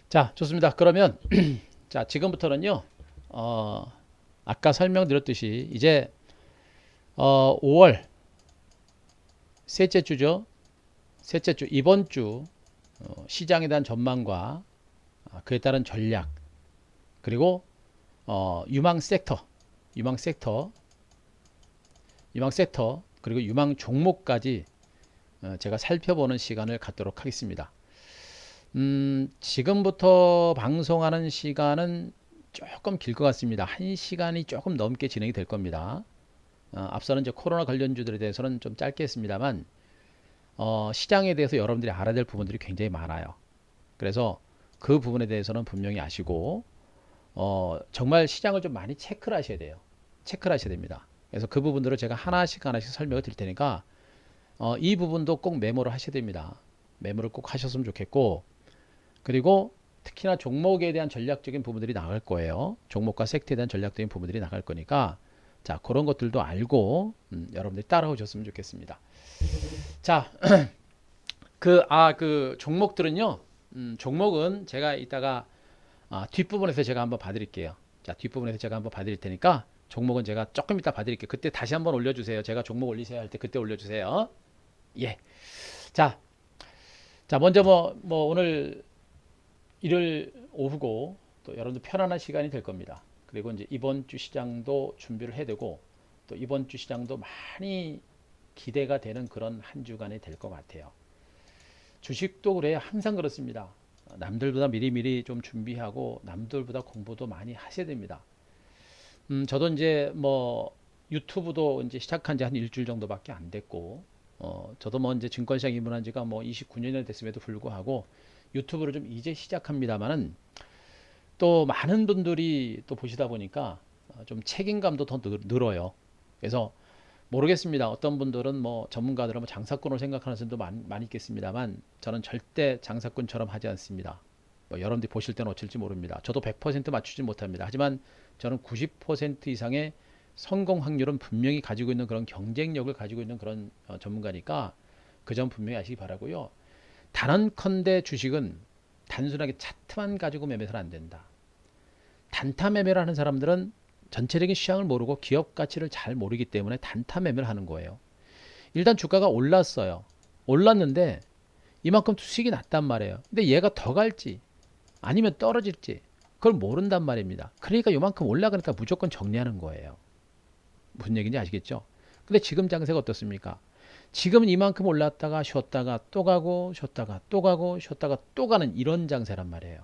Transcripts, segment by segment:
자, 좋습니다. 그러면 자, 지금부터는요. 어, 아까 설명드렸듯이 이제 5월 셋째 주죠. 셋째 주 이번 주 시장에 대한 전망과 그에 따른 전략 그리고 유망 섹터, 유망 섹터, 유망 섹터 그리고 유망 종목까지 제가 살펴보는 시간을 갖도록 하겠습니다. 지금부터 방송하는 시간은 조금 길 것 같습니다. 1시간이 조금 넘게 진행이 될 겁니다. 앞서는 이제 코로나 관련주들에 대해서는 좀 짧게 했습니다만, 시장에 대해서 여러분들이 알아야 될 부분들이 굉장히 많아요. 그래서 그 부분에 대해서는 분명히 아시고, 정말 시장을 좀 많이 체크를 하셔야 돼요. 체크를 하셔야 됩니다. 그래서 그 부분들을 제가 하나씩 하나씩 설명을 드릴 테니까, 이 부분도 꼭 메모를 하셔야 됩니다. 메모를 꼭 하셨으면 좋겠고, 그리고 특히나 종목에 대한 전략적인 부분들이 나갈 거예요. 종목과 섹터에 대한 전략적인 부분들이 나갈 거니까 자, 그런 것들도 알고 여러분들이 따라오셨으면 좋겠습니다. 자, 그 종목들은요. 종목은 제가 이따가 뒷부분에서 제가 한번 봐드릴게요. 자, 뒷부분에서 제가 한번 봐드릴 테니까 종목은 제가 조금 이따 봐드릴게요. 그때 다시 한번 올려주세요. 제가 종목 올리셔야 할 때 그때 올려주세요. 예. 자, 자 먼저 뭐 오늘 일요일 오후고 또 여러분들 편안한 시간이 될 겁니다. 그리고 이제 이번 주 시장도 준비를 해야 되고 또 이번 주 시장도 많이 기대가 되는 그런 한 주간이 될 것 같아요. 주식도 그래요. 항상 그렇습니다. 남들보다 미리미리 좀 준비하고 남들보다 공부도 많이 하셔야 됩니다. 저도 이제 뭐 유튜브도 이제 시작한 지 한 일주일 정도밖에 안 됐고, 저도 뭐 이제 증권시장 입문한 지가 뭐 29년이 됐음에도 불구하고 유튜브를 좀 이제 시작합니다만은 또 많은 분들이 또 보시다 보니까 좀 책임감도 더 늘어요. 그래서 모르겠습니다. 어떤 분들은 뭐 전문가들은 뭐 장사꾼으로 생각하는 사람도 많이 있겠습니다만 저는 절대 장사꾼처럼 하지 않습니다. 뭐 여러분들이 보실 때는 어쩔지 모릅니다. 저도 100% 맞추지 못합니다. 하지만 저는 90% 이상의 성공 확률은 분명히 가지고 있는 그런 경쟁력을 가지고 있는 그런 전문가니까 그 점 분명히 아시기 바라고요. 단언컨대 주식은 단순하게 차트만 가지고 매매해서는 안 된다. 단타 매매를 하는 사람들은 전체적인 시장을 모르고 기업 가치를 잘 모르기 때문에 단타 매매를 하는 거예요. 일단 주가가 올랐어요. 올랐는데 이만큼 수익이 났단 말이에요. 근데 얘가 더 갈지 아니면 떨어질지 그걸 모른단 말입니다. 그러니까 이만큼 올라가니까 무조건 정리하는 거예요. 무슨 얘기인지 아시겠죠? 근데 지금 장세가 어떻습니까? 지금은 이만큼 올랐다가 쉬었다가 또 가고 쉬었다가 또 가고 쉬었다가 또 가는 이런 장세란 말이에요.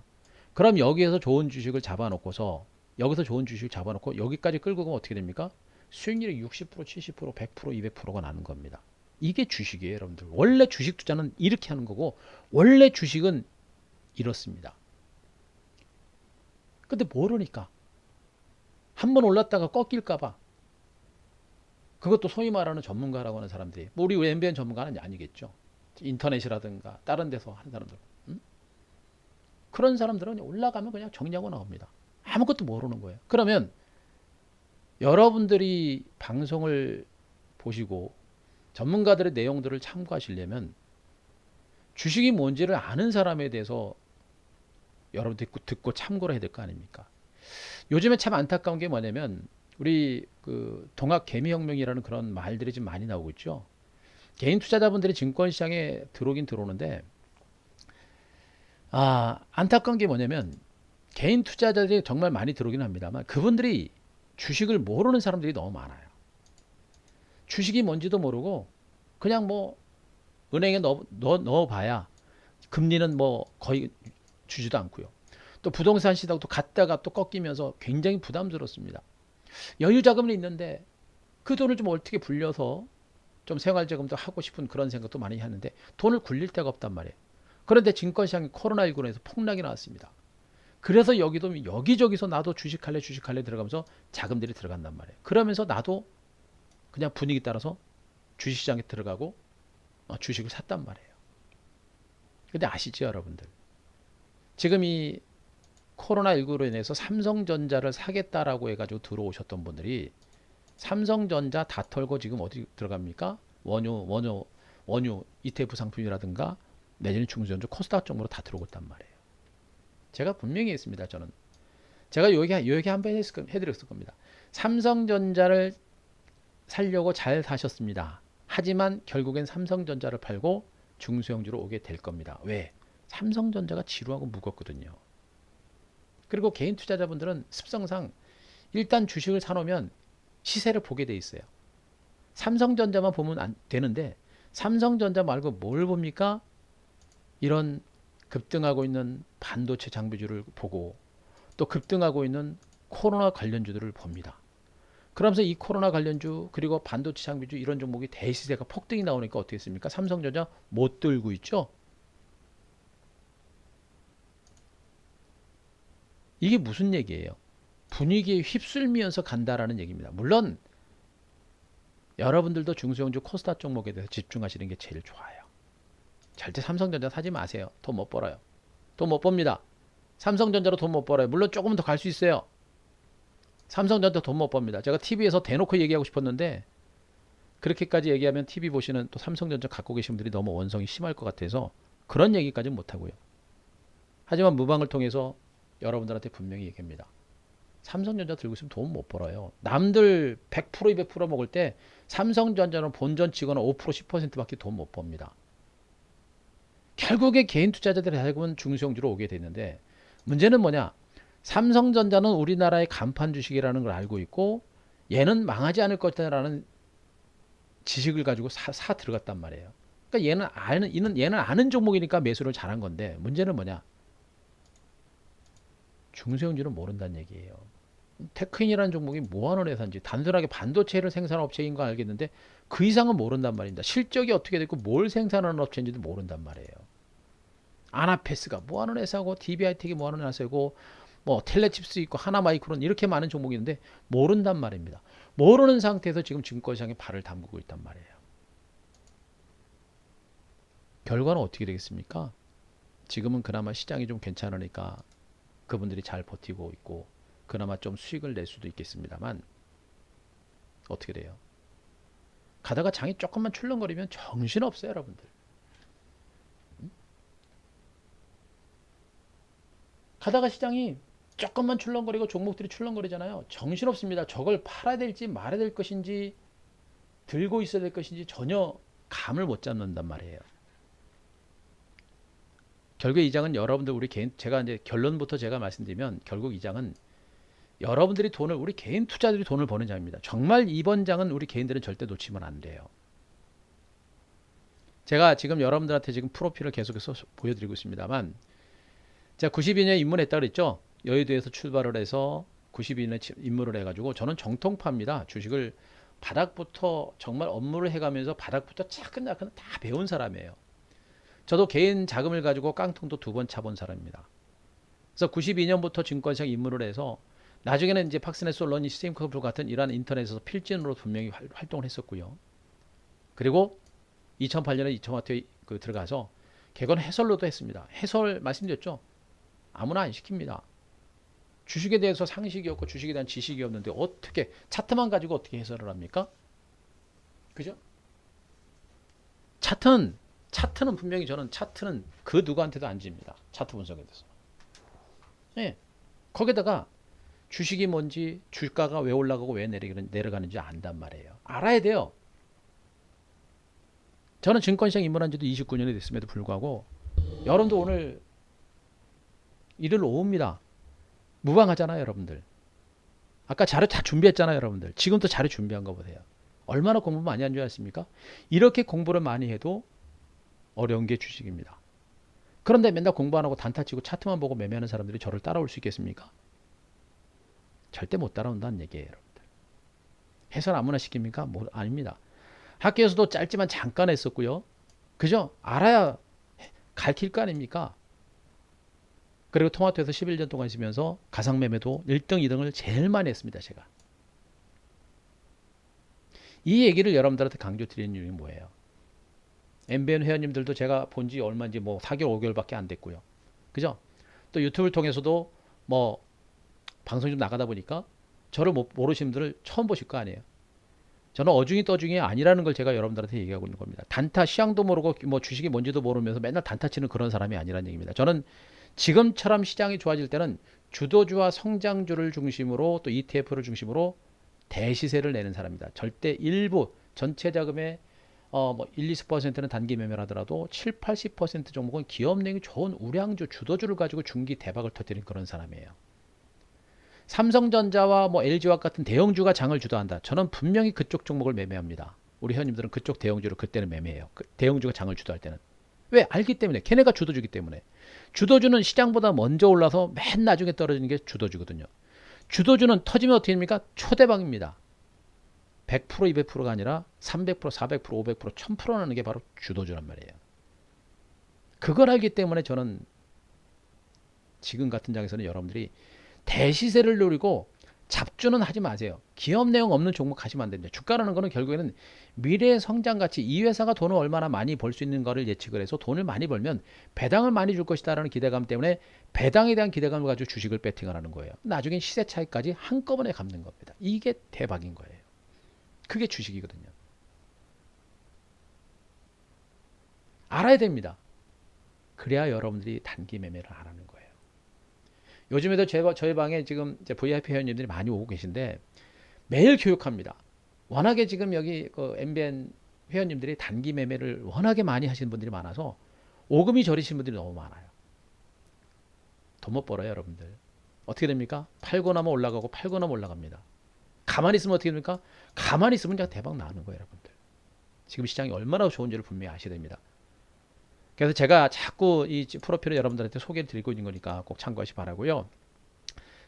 그럼 여기에서 좋은 주식을 잡아놓고서 여기서 좋은 주식을 잡아놓고 여기까지 끌고 가면 어떻게 됩니까? 수익률이 60%, 70%, 100%, 200%가 나는 겁니다. 이게 주식이에요, 여러분들. 원래 주식 투자는 이렇게 하는 거고 원래 주식은 이렇습니다. 근데 모르니까 한 번 올랐다가 꺾일까 봐 그것도 소위 말하는 전문가라고 하는 사람들이 뭐 우리 MBN 전문가는 아니겠죠. 인터넷이라든가 다른 데서 하는 사람들 그런 사람들은 올라가면 그냥 정리하고 나옵니다. 아무것도 모르는 거예요. 그러면 여러분들이 방송을 보시고 전문가들의 내용들을 참고하시려면 주식이 뭔지를 아는 사람에 대해서 여러분들이 듣고 참고를 해야 될 거 아닙니까? 요즘에 참 안타까운 게 뭐냐면 우리 그 동학 개미혁명이라는 그런 말들이 좀 많이 나오고 있죠. 개인 투자자분들이 증권시장에 들어오긴 들어오는데 안타까운 게 뭐냐면 개인 투자자들이 정말 많이 들어오긴 합니다만 그분들이 주식을 모르는 사람들이 너무 많아요. 주식이 뭔지도 모르고 그냥 뭐 은행에 넣어봐야 금리는 뭐 거의 주지도 않고요. 또 부동산 시장도 갔다가 또 꺾이면서 굉장히 부담스럽습니다. 여유 자금은 있는데 그 돈을 좀 어떻게 불려서 좀 생활자금도 하고 싶은 그런 생각도 많이 하는데 돈을 굴릴 데가 없단 말이에요. 그런데 증권시장이 코로나19로 해서 폭락이 나왔습니다. 그래서 여기도 여기저기서 나도 주식할래 들어가면서 자금들이 들어간단 말이에요. 그러면서 나도 그냥 분위기 따라서 주식시장에 들어가고 주식을 샀단 말이에요. 근데 아시죠, 여러분들? 지금 이 코로나19로 인해서 삼성전자를 사겠다라고 해가지고 들어오셨던 분들이 삼성전자 다 털고 지금 어디 들어갑니까? 원유 ETF 상품이라든가 내지는 중소전주 코스닥 정도로 다 들어오고 있단 말이에요. 제가 분명히 했습니다. 제가 요 얘기 한번 해드렸을 겁니다. 삼성전자를 살려고 잘 사셨습니다. 하지만 결국엔 삼성전자를 팔고 중소형주로 오게 될 겁니다. 왜? 삼성전자가 지루하고 무겁거든요. 그리고 개인 투자자분들은 습성상 일단 주식을 사놓으면 시세를 보게 돼 있어요. 삼성전자만 보면 안 되는데 삼성전자 말고 뭘 봅니까? 이런 급등하고 있는 반도체 장비주를 보고 또 급등하고 있는 코로나 관련주들을 봅니다. 그러면서 이 코로나 관련주 그리고 반도체 장비주 이런 종목이 대시세가 폭등이 나오니까 어떻게 했습니까? 삼성전자 못 들고 있죠. 이게 무슨 얘기예요? 분위기에 휩쓸면서 간다라는 얘기입니다. 물론 여러분들도 중소형주 코스닥 종목에 대해서 집중하시는 게 제일 좋아요. 절대 삼성전자 사지 마세요. 돈 못 벌어요. 돈 못 법니다. 삼성전자로 돈 못 벌어요. 물론 조금 더 갈 수 있어요. 삼성전자 돈 못 법니다. 제가 TV에서 대놓고 얘기하고 싶었는데 그렇게까지 얘기하면 TV 보시는 또 삼성전자 갖고 계신 분들이 너무 원성이 심할 것 같아서 그런 얘기까지는 못하고요. 하지만 무방을 통해서 여러분들한테 분명히 얘기합니다. 삼성전자 들고 있으면 돈 못 벌어요. 남들 100% 200% 먹을 때 삼성전자는 본전 치거나 5% 10%밖에 돈 못 법니다. 결국에 개인 투자자들이 대부분 중소형주로 오게 되는데 문제는 뭐냐? 삼성전자는 우리나라의 간판 주식이라는 걸 알고 있고 얘는 망하지 않을 것이라는 지식을 가지고 사 들어갔단 말이에요. 그러니까 얘는 아는 종목이니까 매수를 잘한 건데 문제는 뭐냐? 중소형주는 모른다는 얘기예요. 테크인이라는 종목이 뭐하는 회사인지 단순하게 반도체를 생산하는 업체인 거 알겠는데 그 이상은 모른단 말입니다. 실적이 어떻게 됐고 뭘 생산하는 업체인지도 모른단 말이에요. 아나페스가 뭐하는 회사고 DBI텍이 뭐하는 회사고 뭐 텔레칩스 있고 하나마이크론 이렇게 많은 종목이 있는데 모른단 말입니다. 모르는 상태에서 지금 증권시장에 발을 담그고 있단 말이에요. 결과는 어떻게 되겠습니까? 지금은 그나마 시장이 좀 괜찮으니까 그분들이 잘 버티고 있고 그나마 좀 수익을 낼 수도 있겠습니다만 어떻게 돼요? 가다가 장이 조금만 출렁거리면 정신없어요, 여러분들. 가다가 시장이 조금만 출렁거리고 종목들이 출렁거리잖아요. 정신없습니다. 저걸 팔아야 될지 말아야 될 것인지 들고 있어야 될 것인지 전혀 감을 못 잡는단 말이에요. 결국 이 장은 여러분들 우리 개인 제가 이제 결론부터 제가 말씀드리면 결국 이 장은 여러분들이 돈을 우리 개인 투자들이 돈을 버는 장입니다. 정말 이번 장은 우리 개인들은 절대 놓치면 안 돼요. 제가 지금 여러분들한테 지금 프로필을 계속해서 보여드리고 있습니다만 제가 92년에 입문했다 그랬죠. 여의도에서 출발을 해서 92년에 입문을 해가지고 저는 정통파입니다. 주식을 바닥부터 정말 업무를 해가면서 바닥부터 차근차근 다 배운 사람이에요. 저도 개인 자금을 가지고 깡통도 2번 차본 사람입니다. 그래서 92년부터 증권시장 입문을 해서 나중에는 이제 팍스넷 솔로니 스팀커플 같은 이러한 인터넷에서 필진으로 분명히 활동을 했었고요. 그리고 2008년에 2차 들어가서 개건 해설로도 했습니다. 해설 말씀드렸죠. 아무나 안 시킵니다. 주식에 대해서 상식이 없고 주식에 대한 지식이 없는데 어떻게 차트만 가지고 어떻게 해설을 합니까? 그죠? 차트는 분명히 저는 차트는 그 누구한테도 안 집니다. 차트 분석에 대해서. 네. 거기다가 주식이 뭔지 주가가 왜 올라가고 왜 내려가는지 안단 말이에요. 알아야 돼요. 저는 증권시장 입문한 지도 29년이 됐음에도 불구하고 여러분도 오늘 일요일 오후입니다. 무방하잖아요, 여러분들. 아까 자료 다 준비했잖아요, 여러분들. 지금도 자료 준비한 거 보세요. 얼마나 공부 많이 한 줄 아십니까? 이렇게 공부를 많이 해도 어려운 게 주식입니다. 그런데 맨날 공부 안 하고 단타 치고 차트만 보고 매매하는 사람들이 저를 따라올 수 있겠습니까? 절대 못 따라온다는 얘기예요, 여러분들. 해설 아무나 시킵니까? 뭐, 아닙니다. 학교에서도 짧지만 잠깐 했었고요. 그죠? 알아야 가르칠 거 아닙니까? 그리고 토마토에서 11년 동안 있으면서 가상매매도 1등, 2등을 제일 많이 했습니다, 제가. 이 얘기를 여러분들한테 강조 드리는 이유는 뭐예요? MBN 회원님들도 제가 본 지 얼마인지 뭐 4개월, 5개월밖에 안 됐고요. 그죠? 또 유튜브를 통해서도 뭐 방송 좀 나가다 보니까 저를 모르시는 분들을 처음 보실 거 아니에요. 저는 어중이 떠중이 아니라는 걸 제가 여러분들한테 얘기하고 있는 겁니다. 단타 시향도 모르고 뭐 주식이 뭔지도 모르면서 맨날 단타 치는 그런 사람이 아니라는 얘기입니다. 저는 지금처럼 시장이 좋아질 때는 주도주와 성장주를 중심으로 또 ETF를 중심으로 대시세를 내는 사람이다. 절대 일부 전체 자금의 뭐 1, 20%는 단기 매매를 하더라도 7, 80% 종목은 기업 내용이 좋은 우량주, 주도주를 가지고 중기 대박을 터뜨린 그런 사람이에요. 삼성전자와 뭐 LG와 같은 대형주가 장을 주도한다. 저는 분명히 그쪽 종목을 매매합니다. 우리 회원님들은 그쪽 대형주를 그때는 매매해요. 그 대형주가 장을 주도할 때는. 왜? 알기 때문에. 걔네가 주도주기 때문에. 주도주는 시장보다 먼저 올라서 맨 나중에 떨어지는 게 주도주거든요. 주도주는 터지면 어떻게 됩니까? 초대박입니다. 100% 200%가 아니라 300% 400% 500% 1000% 나는 게 바로 주도주란 말이에요. 그걸 알기 때문에 저는 지금 같은 장에서는 여러분들이 대시세를 노리고 잡주는 하지 마세요. 기업 내용 없는 종목 하시면 안 됩니다. 주가라는 거는 결국에는 미래의 성장 가치, 이 회사가 돈을 얼마나 많이 벌 수 있는 거를 예측을 해서 돈을 많이 벌면 배당을 많이 줄 것이다라는 기대감 때문에 배당에 대한 기대감을 가지고 주식을 배팅을 하는 거예요. 나중엔 시세 차익까지 한꺼번에 갚는 겁니다. 이게 대박인 거예요. 그게 주식이거든요. 알아야 됩니다. 그래야 여러분들이 단기 매매를 안 하는 거예요. 요즘에도 저희 방에 지금 VIP 회원님들이 많이 오고 계신데 매일 교육합니다. 워낙에 지금 여기 그 MBN 회원님들이 단기 매매를 워낙에 많이 하시는 분들이 많아서 오금이 저리신 분들이 너무 많아요. 돈 못 벌어요, 여러분들. 어떻게 됩니까? 팔고 나면 올라가고 팔고 나면 올라갑니다. 가만히 있으면 어떻게 됩니까? 가만히 있으면 그냥 대박 나는 거예요, 여러분들. 지금 시장이 얼마나 좋은지를 분명히 아셔야 됩니다. 그래서 제가 자꾸 이 프로필을 여러분들한테 소개를 드리고 있는 거니까 꼭 참고하시 바라고요.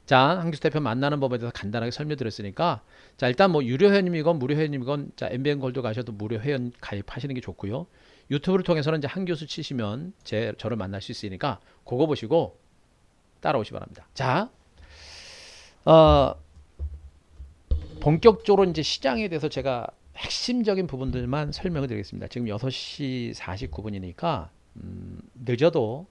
자, 한규수 대표 만나는 법에 대해서 간단하게 설명드렸으니까, 자, 일단 뭐 유료 회원님이건 무료 회원님이건, 자, MBN 골드 가셔도 무료 회원 가입하시는 게 좋고요. 유튜브를 통해서는 이제 한규수 치시면 저를 만날 수 있으니까 그거 보시고 따라오시 바랍니다. 자, 본격적으로 이제 시장에 대해서 제가 핵심적인 부분들만 설명을 드리겠습니다. 지금 6시 49분이니까 늦어도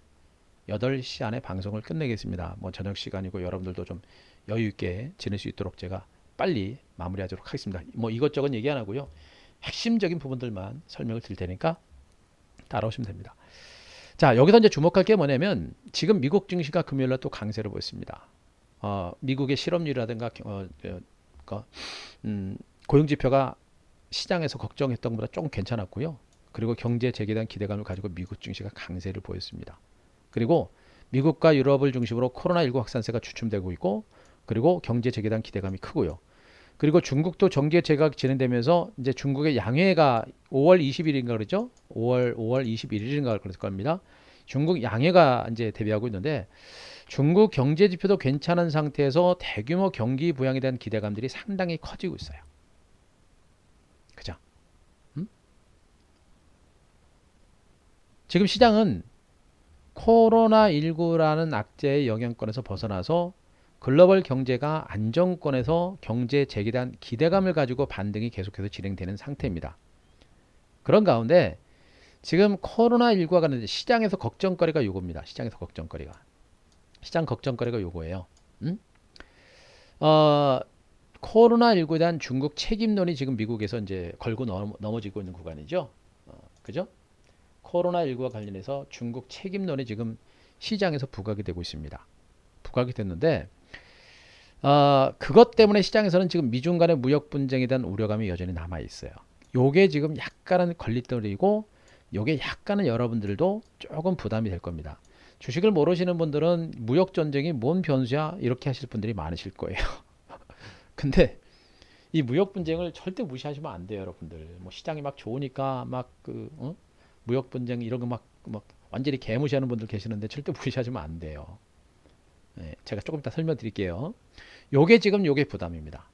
8시 안에 방송을 끝내겠습니다. 뭐 저녁 시간이고 여러분들도 좀 여유 있게 지낼 수 있도록 제가 빨리 마무리하도록 하겠습니다. 뭐 이것저것 얘기 안 하고요. 핵심적인 부분들만 설명을 드릴 테니까 따라오시면 됩니다. 자, 여기서 이제 주목할 게 뭐냐면 지금 미국 증시가 금요일날 또 강세를 보였습니다. 미국의 실업률이라든가 고용 지표가 시장에서 걱정했던 것보다 조금 괜찮았고요. 그리고 경제 재개에 대한 기대감을 가지고 미국 증시가 강세를 보였습니다. 그리고 미국과 유럽을 중심으로 코로나19 확산세가 주춤되고 있고, 그리고 경제 재개에 대한 기대감이 크고요. 그리고 중국도 정계 재개가 진행되면서 이제 중국의 양회가 5월 20일인가 그러죠? 5월 21일인가 그럴 겁니다. 중국 양회가 이제 대비하고 있는데 중국 경제 지표도 괜찮은 상태에서 대규모 경기 부양에 대한 기대감들이 상당히 커지고 있어요. 그죠? 지금 시장은 코로나19라는 악재의 영향권에서 벗어나서 글로벌 경제가 안정권에서 경제 재개에 대한 기대감을 가지고 반등이 계속해서 진행되는 상태입니다. 그런 가운데 지금 코로나19와 관련된 시장에서 걱정거리가 요겁니다. 시장에서 걱정거리가. 시장 걱정거리가 요거예요. 코로나19에 대한 중국 책임론이 지금 미국에서 이제 걸고 넘어지고 있는 구간이죠. 그죠? 코로나19와 관련해서 중국 책임론이 지금 시장에서 부각이 되고 있습니다. 부각이 됐는데 그것 때문에 시장에서는 지금 미중 간의 무역 분쟁에 대한 우려감이 여전히 남아 있어요. 요게 지금 약간은 걸리더리고 요게 약간은 여러분들도 조금 부담이 될 겁니다. 주식을 모르시는 분들은 무역 전쟁이 뭔 변수야 이렇게 하실 분들이 많으실 거예요. 근데 이 무역 분쟁을 절대 무시하시면 안 돼요, 여러분들. 뭐 시장이 막 좋으니까 막 무역 분쟁 이런 거 막 완전히 개무시하는 분들 계시는데 절대 무시하시면 안 돼요. 네, 제가 조금 이따 설명드릴게요. 요게 지금 요게 부담입니다.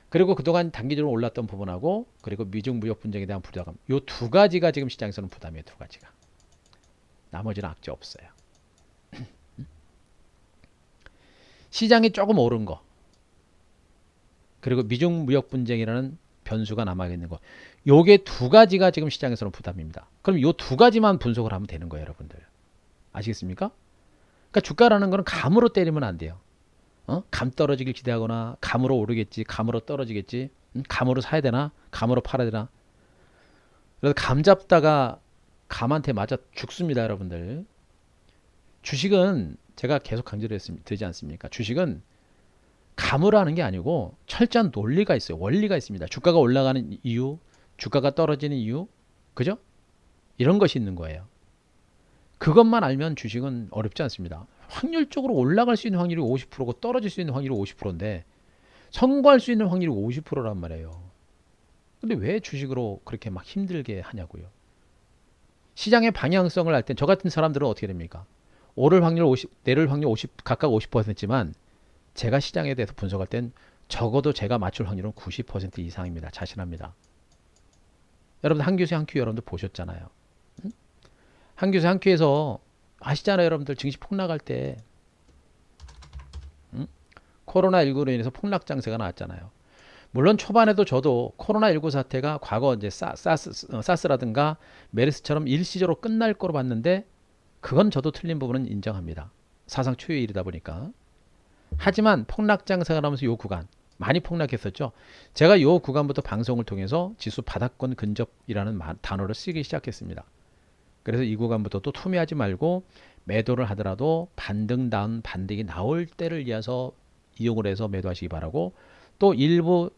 그리고 그동안 단기적으로 올랐던 부분하고 그리고 미중 무역 분쟁에 대한 부담감, 요 두 가지가 지금 시장에서는 부담이에요. 두 가지가. 나머지는 악재 없어요. 시장이 조금 오른 거 그리고 미중 무역 분쟁이라는 변수가 남아있는 거, 요게 두 가지가 지금 시장에서는 부담입니다. 그럼 요 두 가지만 분석을 하면 되는 거예요, 여러분들. 아시겠습니까? 그러니까 주가라는 거는 감으로 때리면 안 돼요. 감 떨어지길 기대하거나 감으로 오르겠지, 감으로 떨어지겠지, 감으로 사야 되나, 감으로 팔아야 되나. 그래서 감 잡다가 감한테 맞아 죽습니다, 여러분들. 주식은 제가 계속 강조를 드리지 않습니까? 주식은 감으로 하는 게 아니고 철저한 논리가 있어요. 원리가 있습니다. 주가가 올라가는 이유, 주가가 떨어지는 이유, 그죠? 이런 것이 있는 거예요. 그것만 알면 주식은 어렵지 않습니다. 확률적으로 올라갈 수 있는 확률이 50%고 떨어질 수 있는 확률이 50%인데 성공할 수 있는 확률이 50%란 말이에요. 근데 왜 주식으로 그렇게 막 힘들게 하냐고요. 시장의 방향성을 알 땐 저 같은 사람들은 어떻게 됩니까? 오를 확률 50, 내릴 확률 50, 각각 50%지만 제가 시장에 대해서 분석할 땐 적어도 제가 맞출 확률은 90% 이상입니다. 자신합니다. 여러분 한교수 한큐 여러분들 보셨잖아요. 응? 한교수 한큐에서 아시잖아요. 여러분들 증시 폭락할 때 응? 코로나19로 인해서 폭락 장세가 나왔잖아요. 물론 초반에도 저도 코로나19 사태가 과거 이제 사스라든가 메르스처럼 일시적으로 끝날 거로 봤는데 그건 저도 틀린 부분은 인정합니다. 사상 초유의 일이다 보니까. 하지만 폭락 장세가 나면서 요 구간 많이 폭락했었죠. 제가 요 구간부터 방송을 통해서 지수 바닥권 근접이라는 단어를 쓰기 시작했습니다. 그래서 이 구간부터 또 투매하지 말고 매도를 하더라도 반등 다운 반등이 나올 때를 위해서 이용을 해서 매도하시기 바라고 또 일부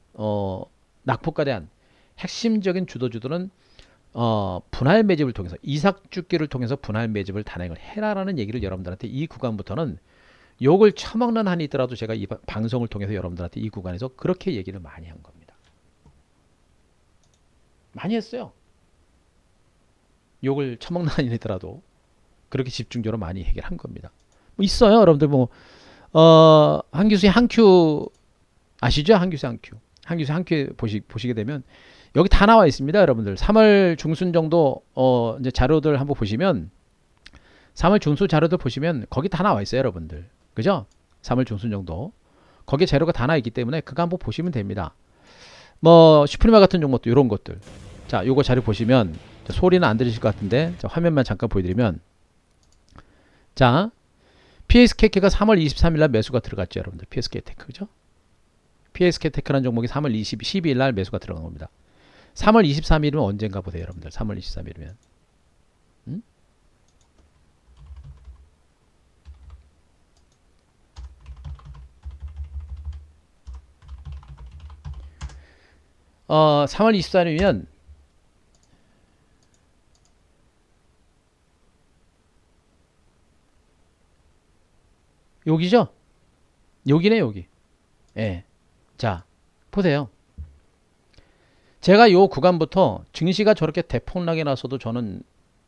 낙폭과 대한 핵심적인 주도주들은 분할 매집을 통해서 이삭죽기를 통해서 분할 매집을 단행을 해라라는 얘기를 여러분들한테 이 구간부터는 욕을 처먹는 한이 있더라도 제가 이 방송을 통해서 여러분들한테 이 구간에서 그렇게 얘기를 많이 한 겁니다. 많이 했어요. 욕을 처먹는 한이 있더라도 그렇게 집중적으로 많이 얘기를 한 겁니다. 뭐 있어요. 여러분들 한규수의 한큐 아시죠? 한규수 한큐. 한규수 한큐 보시게 되면 여기 다 나와 있습니다. 여러분들 3월 중순 정도 이제 자료들 한번 보시면 3월 중순 자료들 보시면 거기 다 나와 있어요. 여러분들. 그죠? 3월 중순 정도. 거기에 재료가 다 나와 있기 때문에 그거 한번 보시면 됩니다. 뭐 슈프리마 같은 종목도 이런 것들. 자, 요거 자료 보시면 소리는 안 들으실 것 같은데 자, 화면만 잠깐 보여드리면 자, PSK가 3월 23일 날 매수가 들어갔죠. 여러분들. PSK테크. 그죠? PSK테크라는 종목이 3월 12일 날 매수가 들어간 겁니다. 3월 23일이면 언젠가 보세요. 여러분들. 3월 23일이면. 3월 24일이면 여기죠? 여기네 여기. 예. 자, 보세요. 제가 요 구간부터 증시가 저렇게 대폭락이 나서도 저는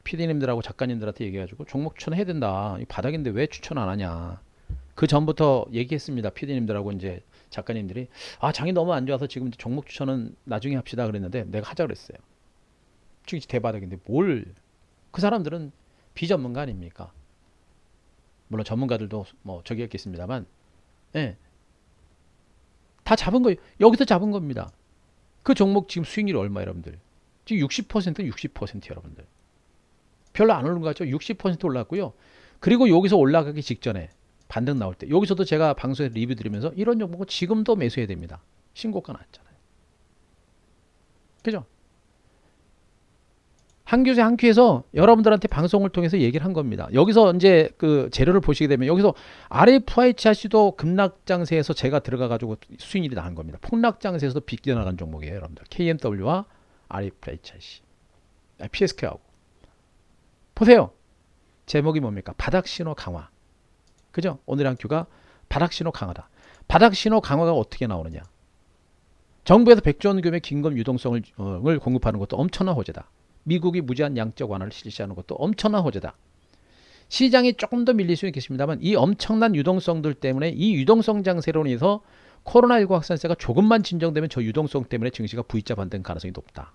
PD님들하고 작가님들한테 얘기해가지고 종목 추천해야 된다. 이 바닥인데 왜 추천 안 하냐. 그 전부터 얘기했습니다. PD님들하고 이제 작가님들이 장이 너무 안 좋아서 지금 종목 추천은 나중에 합시다 그랬는데 내가 하자 그랬어요. 증시 대바닥인데 뭘. 그 사람들은 비전문가 아닙니까? 물론 전문가들도 뭐 저기 했겠습니다만 예. 다 잡은 거예요. 여기서 잡은 겁니다. 그 종목 지금 수익률이 얼마 여러분들? 지금 60% 여러분들. 별로 안 오른 거 같죠? 60% 올랐고요. 그리고 여기서 올라가기 직전에 반등 나올 때 여기서도 제가 방송에서 리뷰 드리면서 이런 종목은 지금도 매수해야 됩니다. 신고가 났잖아요. 그죠? 한교수 한큐에서 여러분들한테 방송을 통해서 얘기를 한 겁니다. 여기서 이제 그 재료를 보시게 되면 여기서 RFIC도 급락장세에서 제가 들어가가지고 수익률이 나는 겁니다. 폭락장세에서도 비껴나간 종목이에요. 여러분들. KMW와 RFIC. PSK하고. 보세요. 제목이 뭡니까? 바닥신호 강화. 그죠? 오늘 한큐가 바닥신호 강화다. 바닥신호 강화가 어떻게 나오느냐? 정부에서 100조 원 규모의 긴급 유동성을 공급하는 것도 엄청난 호재다. 미국이 무제한 양적 완화를 실시하는 것도 엄청난 호재다. 시장이 조금 더 밀릴 수 있겠습니다만 이 엄청난 유동성들 때문에 이 유동성 장세로 인해서 코로나19 확산세가 조금만 진정되면 저 유동성 때문에 증시가 V자 반등 가능성이 높다.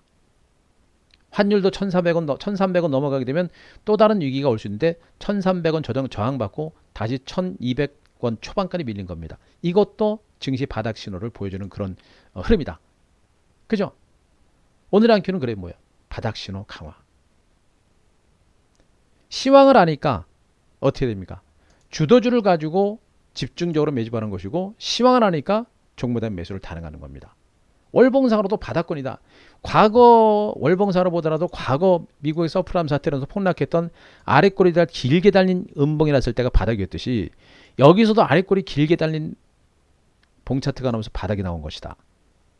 환율도 1,300원 넘어가게 되면 또 다른 위기가 올 수 있는데 1,300원 저항받고 다시 1,200원 초반까지 밀린 겁니다. 이것도 증시 바닥 신호를 보여주는 그런 흐름이다. 그죠? 오늘 한큐는 그래 뭐야? 바닥 신호 강화. 시황을 아니까 어떻게 됩니까? 주도주를 가지고 집중적으로 매집하는 것이고 시황을 아니까 종목에 대한 매수를 단행하는 겁니다. 월봉상으로도 바닥권이다. 과거 월봉상으로 보더라도 과거 미국의 서프라임 사태로서 폭락했던 아랫골이 길게 달린 음봉이 났을 때가 바닥이었듯이 여기서도 아랫골이 길게 달린 봉 차트가 나오면서 바닥이 나온 것이다.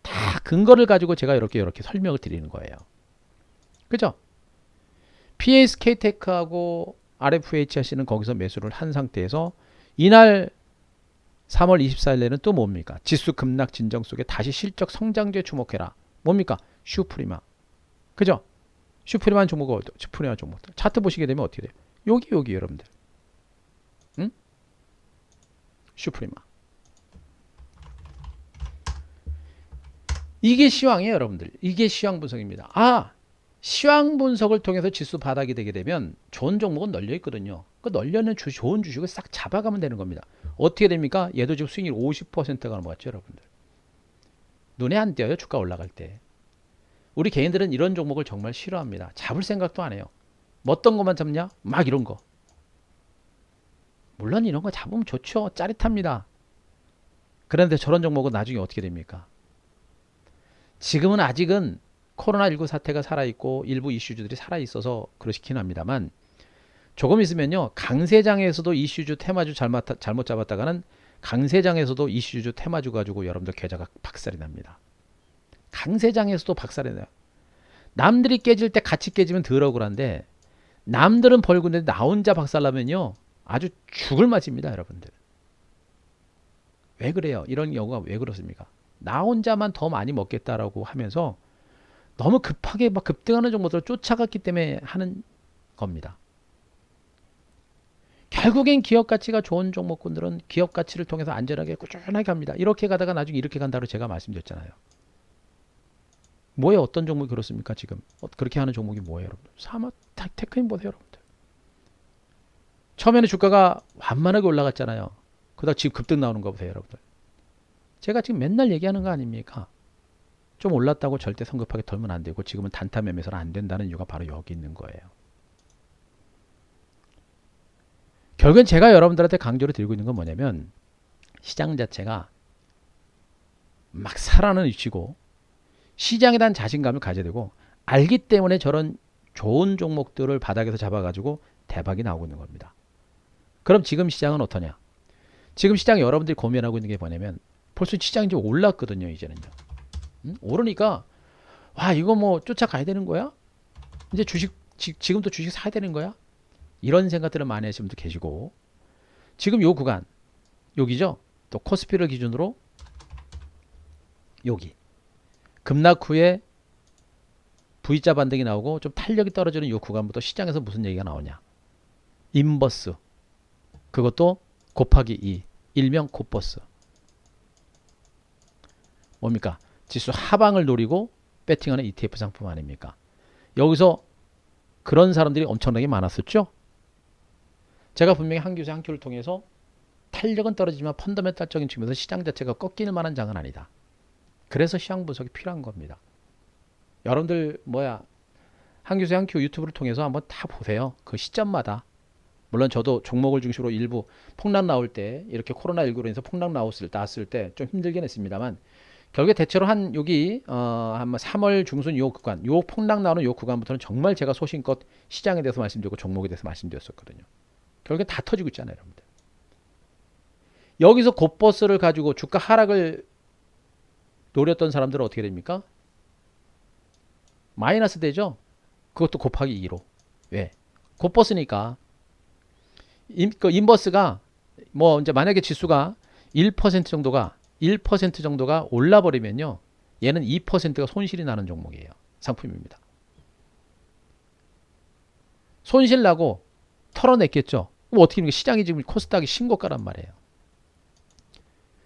다 근거를 가지고 제가 이렇게 설명을 드리는 거예요. 그죠? PSK테크하고 RFHC는 거기서 매수를 한 상태에서 이날 3월 24일에는 또 뭡니까? 지수 급락 진정 속에 다시 실적 성장주에 주목해라. 뭡니까? 슈프리마. 그죠? 슈프리마 종목, 슈프리마 종목. 차트 보시게 되면 어떻게 돼요? 여기 여러분들. 응? 슈프리마. 이게 시황이에요, 여러분들. 이게 시황 분석입니다. 시황 분석을 통해서 지수 바닥이 되게 되면 좋은 종목은 널려 있거든요. 그 널려는 좋은 주식을 싹 잡아가면 되는 겁니다. 어떻게 됩니까? 얘도 지금 수익률 50%가 넘어갔죠, 여러분들. 눈에 안 띄어요, 주가 올라갈 때. 우리 개인들은 이런 종목을 정말 싫어합니다. 잡을 생각도 안 해요. 뭐 어떤 것만 잡냐? 막 이런 거. 물론 이런 거 잡으면 좋죠. 짜릿합니다. 그런데 저런 종목은 나중에 어떻게 됩니까? 지금은 아직은 코로나19 사태가 살아있고 일부 이슈주들이 살아있어서 그렇긴 합니다만 조금 있으면요. 강세장에서도 이슈주 테마주 잘못 잡았다가는 강세장에서도 이슈주 테마주 가지고 여러분들 계좌가 박살이 납니다. 강세장에서도 박살이 나요. 남들이 깨질 때 같이 깨지면 덜 억울한데 남들은 벌고 있는데 나 혼자 박살나면요. 아주 죽을 맛입니다. 여러분들. 왜 그래요? 이런 경우가 왜 그렇습니까? 나 혼자만 더 많이 먹겠다라고 하면서 너무 급하게 막 급등하는 종목들을 쫓아갔기 때문에 하는 겁니다. 결국엔 기업 가치가 좋은 종목군들은 기업 가치를 통해서 안전하게 꾸준하게 갑니다. 이렇게 가다가 나중에 이렇게 간다고 제가 말씀드렸잖아요. 뭐에 어떤 종목이 그렇습니까? 지금 그렇게 하는 종목이 뭐예요, 여러분? 사마 테크인 보세요, 여러분들. 처음에는 주가가 완만하게 올라갔잖아요. 그러다 지금 급등 나오는 거 보세요, 여러분들. 제가 지금 맨날 얘기하는 거 아닙니까? 좀 올랐다고 절대 성급하게 덜면 안 되고 지금은 단타 매매서는 안 된다는 이유가 바로 여기 있는 거예요. 결국엔 제가 여러분들한테 강조를 드리고 있는 건 뭐냐면 시장 자체가 막 살아나는 위치고 시장에 대한 자신감을 가져야 되고 알기 때문에 저런 좋은 종목들을 바닥에서 잡아가지고 대박이 나오고 있는 겁니다. 그럼 지금 시장은 어떠냐? 지금 시장 여러분들이 고민하고 있는 게 뭐냐면 벌써 시장이 좀 올랐거든요. 이제는요. 오르니까 와 이거 뭐 쫓아가야 되는 거야? 이제 지금도 주식 사야 되는 거야? 이런 생각들을 많이 하시는 분도 계시고 지금 요 구간 여기죠. 또 코스피를 기준으로 여기 급락 후에 V자 반등이 나오고 좀 탄력이 떨어지는 요 구간부터 시장에서 무슨 얘기가 나오냐? 인버스 그것도 곱하기 2 일명 곱버스 뭡니까? 지수 하방을 노리고 배팅하는 ETF 상품 아닙니까? 여기서 그런 사람들이 엄청나게 많았었죠. 제가 분명히 한 교수 한 큐를 통해서 탄력은 떨어지지만 펀더멘탈적인 측면에서 시장 자체가 꺾일 만한 장은 아니다. 그래서 시장 분석이 필요한 겁니다. 여러분들 한 교수 한 큐 유튜브를 통해서 한번 다 보세요. 그 시점마다. 물론 저도 종목을 중심으로 일부 폭락 나올 때 이렇게 코로나19로 인해서 폭락 나왔을 때 좀 힘들긴 했습니다만 결국에 대체로 한 여기 한 3월 중순 요 구간 요 폭락 나오는 요 구간부터는 정말 제가 소신껏 시장에 대해서 말씀드리고 종목에 대해서 말씀드렸었거든요. 결국에 다 터지고 있잖아요, 여러분들. 여기서 곱버스를 가지고 주가 하락을 노렸던 사람들은 어떻게 됩니까? 마이너스 되죠? 그것도 곱하기 2로. 왜? 곱버스니까. 인버스가 뭐 이제 만약에 지수가 1% 정도가 올라버리면요. 얘는 2%가 손실이 나는 종목이에요. 상품입니다. 손실 나고 털어냈겠죠. 그럼 어떻게 됩니까? 시장이 지금 코스닥이 신고가란 말이에요.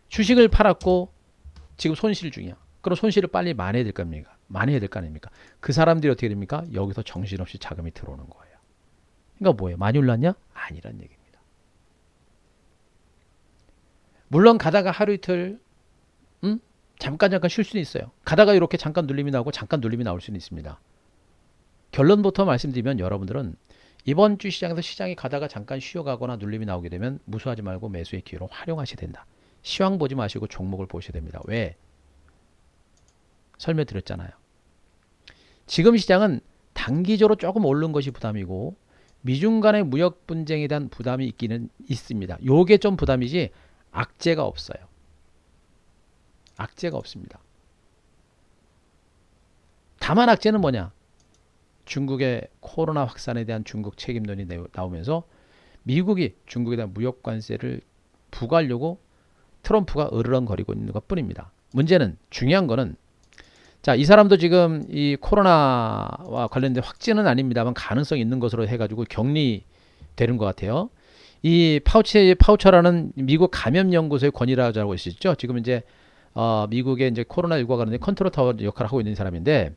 주식을 팔았고 지금 손실 중이야. 그럼 손실을 빨리 만회해야 될 겁니까? 만회해야 될 거 아닙니까? 그 사람들이 어떻게 됩니까? 여기서 정신없이 자금이 들어오는 거예요. 그러니까 뭐예요? 많이 올랐냐? 아니란 얘기입니다. 물론 가다가 하루 이틀 잠깐 쉴 수는 있어요. 가다가 이렇게 잠깐 눌림이 나오고 잠깐 눌림이 나올 수는 있습니다. 결론부터 말씀드리면 여러분들은 이번 주 시장에서 시장이 가다가 잠깐 쉬어가거나 눌림이 나오게 되면 무수하지 말고 매수의 기회로 활용하셔야 된다. 시황 보지 마시고 종목을 보셔야 됩니다. 왜? 설명드렸잖아요. 지금 시장은 단기적으로 조금 오른 것이 부담이고 미중 간의 무역 분쟁에 대한 부담이 있기는 있습니다. 요게 좀 부담이지 악재가 없어요. 악재가 없습니다. 다만 악재는 뭐냐? 중국의 코로나 확산에 대한 중국 책임론이 나오면서 미국이 중국에 대한 무역 관세를 부과하려고 트럼프가 으르렁거리고 있는 것 뿐입니다. 문제는 중요한 거는 자, 이 사람도 지금 이 코로나와 관련된 확진은 아닙니다만 가능성이 있는 것으로 해가지고 격리되는 것 같아요. 이 파우처라는 미국 감염연구소의 권위라고 있었죠. 지금 이제 미국의 이제 코로나19와 관련된 컨트롤 타워 역할을 하고 있는 사람인데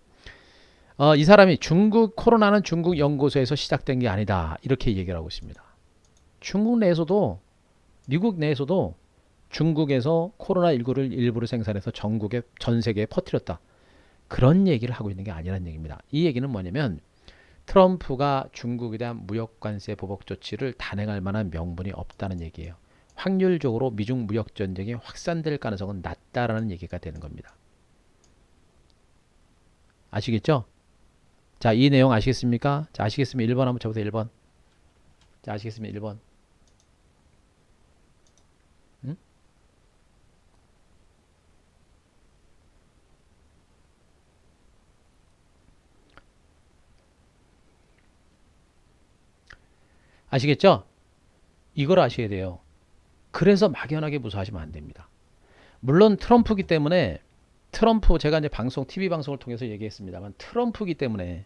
이 사람이 중국 코로나는 중국 연구소에서 시작된 게 아니다 이렇게 얘기를 하고 있습니다. 중국 내에서도 미국 내에서도 중국에서 코로나19를 일부러 생산해서 전 세계에 퍼뜨렸다. 그런 얘기를 하고 있는 게 아니라는 얘기입니다. 이 얘기는 뭐냐면 트럼프가 중국에 대한 무역관세 보복 조치를 단행할 만한 명분이 없다는 얘기예요. 확률적으로 미중 무역 전쟁이 확산될 가능성은 낮다라는 얘기가 되는 겁니다. 아시겠죠? 자, 이 내용 아시겠습니까? 자, 아시겠으면 1번 한번 쳐보세요. 1번. 자, 아시겠으면 1번. 응? 아시겠죠? 이걸 아셔야 돼요. 그래서 막연하게 무서워하시면 안 됩니다. 물론 트럼프기 때문에 제가 이제 TV 방송을 통해서 얘기했습니다만 트럼프기 때문에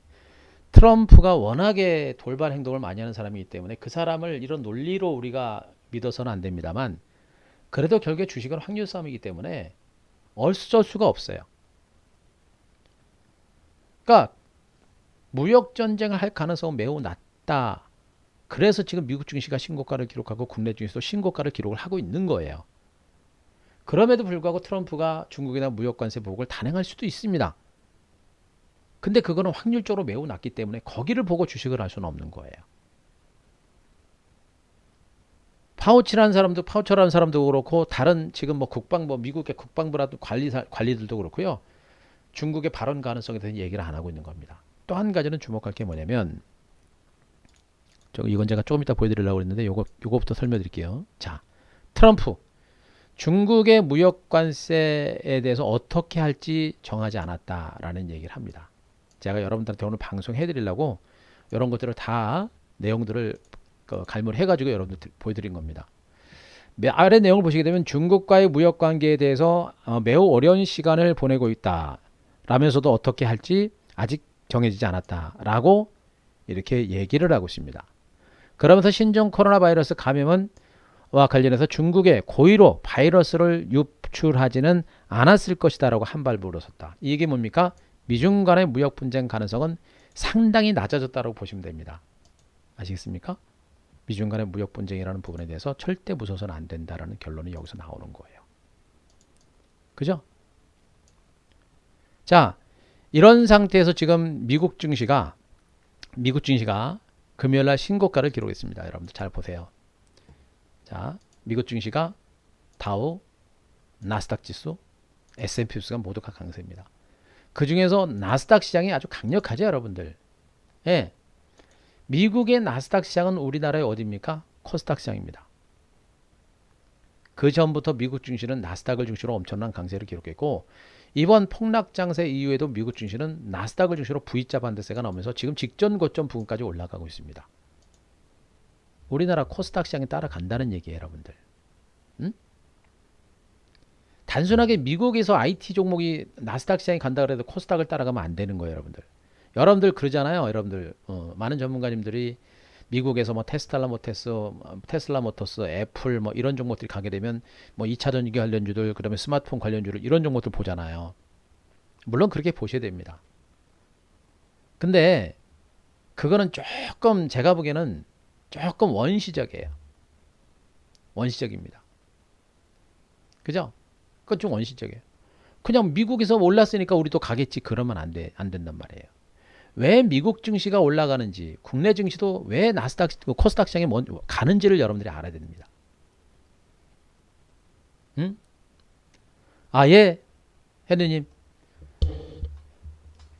트럼프가 워낙에 돌발 행동을 많이 하는 사람이기 때문에 그 사람을 이런 논리로 우리가 믿어서는 안 됩니다만 그래도 결국에 주식은 확률 싸움이기 때문에 어쩔 수가 없어요. 그러니까 무역 전쟁을 할 가능성은 매우 낮다. 그래서 지금 미국 증시가 신고가를 기록하고 국내 증시도 신고가를 기록을 하고 있는 거예요. 그럼에도 불구하고 트럼프가 중국이나 무역 관세 보복을 단행할 수도 있습니다. 근데 그거는 확률적으로 매우 낮기 때문에 거기를 보고 주식을 할 수는 없는 거예요. 파우처라는 사람도 그렇고 다른 지금 뭐 미국의 국방부라도 관리들도 그렇고요. 중국의 발언 가능성에 대해서 얘기를 안 하고 있는 겁니다. 또 한 가지는 주목할 게 뭐냐면 이건 제가 조금 이따 보여드리려고 했는데 요거부터 설명드릴게요. 자, 트럼프 중국의 무역 관세에 대해서 어떻게 할지 정하지 않았다라는 얘기를 합니다. 제가 여러분들한테 오늘 방송해드리려고 이런 것들을 다 내용들을 갈무리 해가지고 여러분들 보여드린 겁니다. 아래 내용을 보시게 되면 중국과의 무역 관계에 대해서 매우 어려운 시간을 보내고 있다. 라면서도 어떻게 할지 아직 정해지지 않았다라고 이렇게 얘기를 하고 있습니다. 그러면서 신종 코로나 바이러스 감염과 관련해서 중국에 고의로 바이러스를 유출하지는 않았을 것이다 라고 한 발 물러섰다. 이게 뭡니까? 미중 간의 무역 분쟁 가능성은 상당히 낮아졌다고 보시면 됩니다. 아시겠습니까? 미중 간의 무역 분쟁이라는 부분에 대해서 절대 무서워서는 안 된다라는 결론이 여기서 나오는 거예요. 그죠? 자, 이런 상태에서 지금 미국 증시가 금요일날 신고가를 기록했습니다. 여러분들 잘 보세요. 자, 미국 증시가 다우, 나스닥 지수, S&P 지수가 모두가 강세입니다. 그 중에서 나스닥 시장이 아주 강력하죠, 여러분들. 예. 미국의 나스닥 시장은 우리나라의 어디입니까? 코스닥 시장입니다. 그 전부터 미국 증시는 나스닥을 중심으로 엄청난 강세를 기록했고 이번 폭락 장세 이후에도 미국 증시는 나스닥을 중심으로 V자 반대세가 나오면서 지금 직전 고점 부근까지 올라가고 있습니다. 우리나라 코스닥 시장이 따라간다는 얘기예요, 여러분들. 응? 단순하게 미국에서 IT 종목이 나스닥 시장이 간다 그래도 코스닥을 따라가면 안 되는 거예요, 여러분들. 여러분들 그러잖아요, 여러분들. 많은 전문가님들이 미국에서 뭐 테슬라 모터스, 애플 뭐 이런 종목들이 가게 되면 뭐 2차 전지 관련주들, 그다음에 스마트폰 관련주들 이런 종목들 보잖아요. 물론 그렇게 보셔야 됩니다. 근데 그거는 조금 제가 보기에는 조금 원시적이에요. 원시적입니다. 그죠? 그건 좀 원시적이에요. 그냥 미국에서 올랐으니까 우리도 가겠지 그러면 안 된단 말이에요. 왜 미국 증시가 올라가는지 국내 증시도 왜 나스닥 코스닥 시장에 가는지를 여러분들이 알아야 됩니다. 응? 아, 예. 헤드님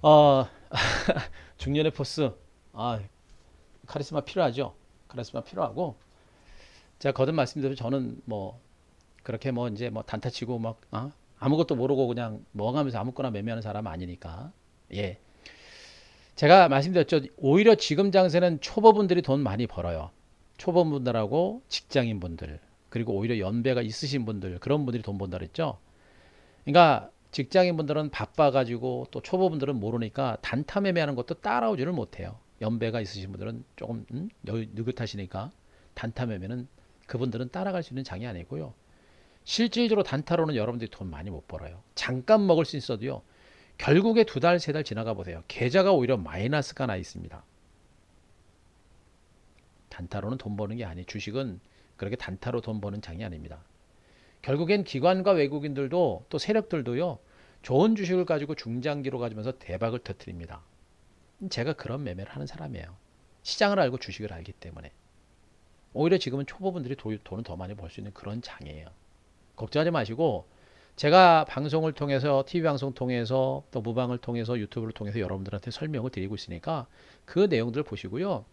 어, 중년의 포스. 아, 카리스마 필요하죠. 카리스마 필요하고. 제가 거듭 말씀드리면 저는 뭐 그렇게 뭐 이제 뭐 단타 치고 막 아무것도 모르고 그냥 멍하면서 아무거나 매매하는 사람 아니니까. 예. 제가 말씀드렸죠. 오히려 지금 장세는 초보분들이 돈 많이 벌어요. 초보분들하고 직장인분들, 그리고 오히려 연배가 있으신 분들, 그런 분들이 돈 번다 그랬죠. 그러니까 직장인분들은 바빠가지고 또 초보분들은 모르니까 단타 매매하는 것도 따라오지를 못해요. 연배가 있으신 분들은 조금 느긋하시니까 단타 매매는 그분들은 따라갈 수 있는 장이 아니고요. 실질적으로 단타로는 여러분들이 돈 많이 못 벌어요. 잠깐 먹을 수 있어도요. 결국에 두 달, 세 달 지나가 보세요. 계좌가 오히려 마이너스가 나 있습니다. 단타로는 돈 버는 게 아니, 주식은 그렇게 단타로 돈 버는 장이 아닙니다. 결국엔 기관과 외국인들도 또 세력들도요. 좋은 주식을 가지고 중장기로 가지면서 대박을 터뜨립니다. 제가 그런 매매를 하는 사람이에요. 시장을 알고 주식을 알기 때문에. 오히려 지금은 초보분들이 돈을 더 많이 벌 수 있는 그런 장이에요. 걱정하지 마시고 제가 방송을 통해서 TV 방송 통해서 또 무방을 통해서 유튜브를 통해서 여러분들한테 설명을 드리고 있으니까 그 내용들 보시고요.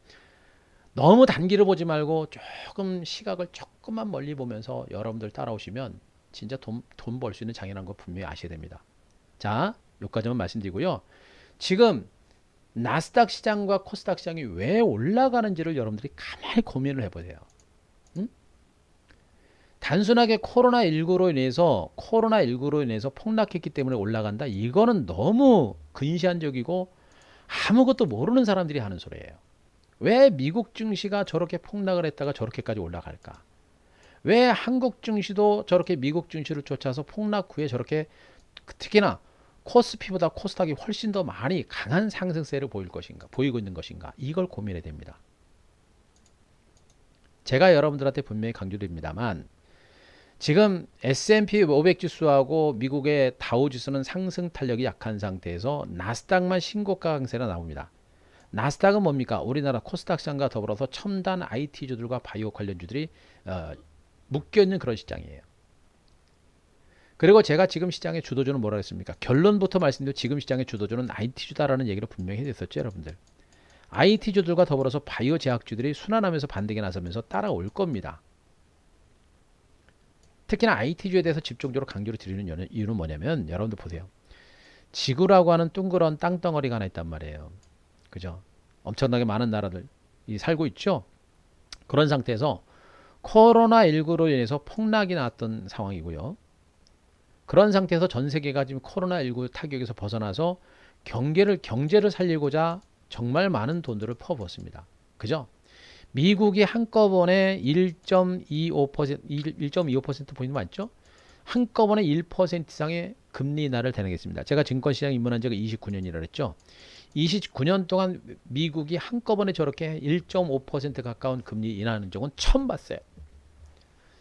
너무 단기를 보지 말고 조금 시각을 조금만 멀리 보면서 여러분들 따라오시면 진짜 돈 벌 수 있는 장이라는 거 분명히 아셔야 됩니다. 자, 여기까지만 말씀드리고요. 지금 나스닥 시장과 코스닥 시장이 왜 올라가는지를 여러분들이 가만히 고민을 해보세요. 응? 단순하게 코로나19로 인해서 폭락했기 때문에 올라간다. 이거는 너무 근시안적이고 아무것도 모르는 사람들이 하는 소리예요. 왜 미국 증시가 저렇게 폭락을 했다가 저렇게까지 올라갈까? 왜 한국 증시도 저렇게 미국 증시를 쫓아서 폭락 후에 저렇게 특히나 코스피보다 코스닥이 훨씬 더 많이 강한 상승세를 보이고 있는 것인가? 이걸 고민해야 됩니다. 제가 여러분들한테 분명히 강조드립니다만 지금 S&P 500 지수하고 미국의 다우 지수는 상승 탄력이 약한 상태에서 나스닥만 신고가 강세가 나옵니다. 나스닥은 뭡니까? 우리나라 코스닥 시장과 더불어서 첨단 IT주들과 바이오 관련주들이 묶여있는 그런 시장이에요. 그리고 제가 지금 시장의 주도주는 뭐라 했습니까? 결론부터 말씀드려 지금 시장의 주도주는 IT주다라는 얘기를 분명히 해줬었죠, 여러분들. IT주들과 더불어서 바이오 제약주들이 순환하면서 반등에 나서면서 따라올 겁니다. 특히나 IT주에 대해서 집중적으로 강조를 드리는 이유는 뭐냐면 여러분들 보세요. 지구라고 하는 둥그런 땅덩어리가 하나 있단 말이에요. 그죠? 엄청나게 많은 나라들이 살고 있죠. 그런 상태에서 코로나19로 인해서 폭락이 나왔던 상황이고요. 그런 상태에서 전 세계가 지금 코로나19 타격에서 벗어나서 경제를 살리고자 정말 많은 돈들을 퍼부었습니다. 그죠? 미국이 한꺼번에 1.25% 맞죠? 한꺼번에 1% 이상의 금리 인하를 대행했습니다. 제가 증권시장 입문한 지가 29년이라 그랬죠. 29년 동안 미국이 한꺼번에 저렇게 1.5% 가까운 금리 인하하는 적은 처음 봤어요.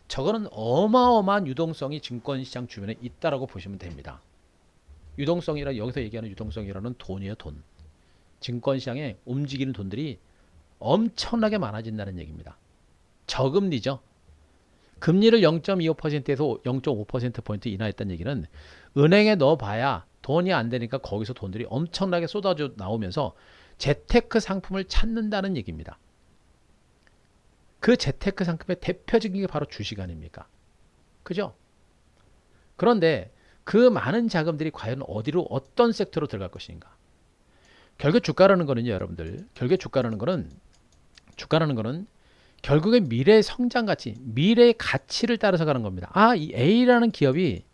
저거는 어마어마한 유동성이 증권시장 주변에 있다라고 보시면 됩니다. 유동성이라 여기서 얘기하는 유동성이라는 돈이에요, 돈. 증권시장에 움직이는 돈들이 엄청나게 많아진다는 얘기입니다. 저금리죠. 금리를 0.25%에서 0.5%포인트 인하했다는 얘기는 은행에 넣어봐야 돈이 안 되니까 거기서 돈들이 엄청나게 쏟아져 나오면서 재테크 상품을 찾는다는 얘기입니다. 그 재테크 상품의 대표적인 게 바로 주식 아닙니까? 그죠? 그런데 그 많은 자금들이 과연 어디로 어떤 섹터로 들어갈 것인가? 결국 주가라는 거는요, 여러분들. 주가라는 거는 결국에 미래의 성장 가치, 미래의 가치를 따라서 가는 겁니다. 이 A라는 기업이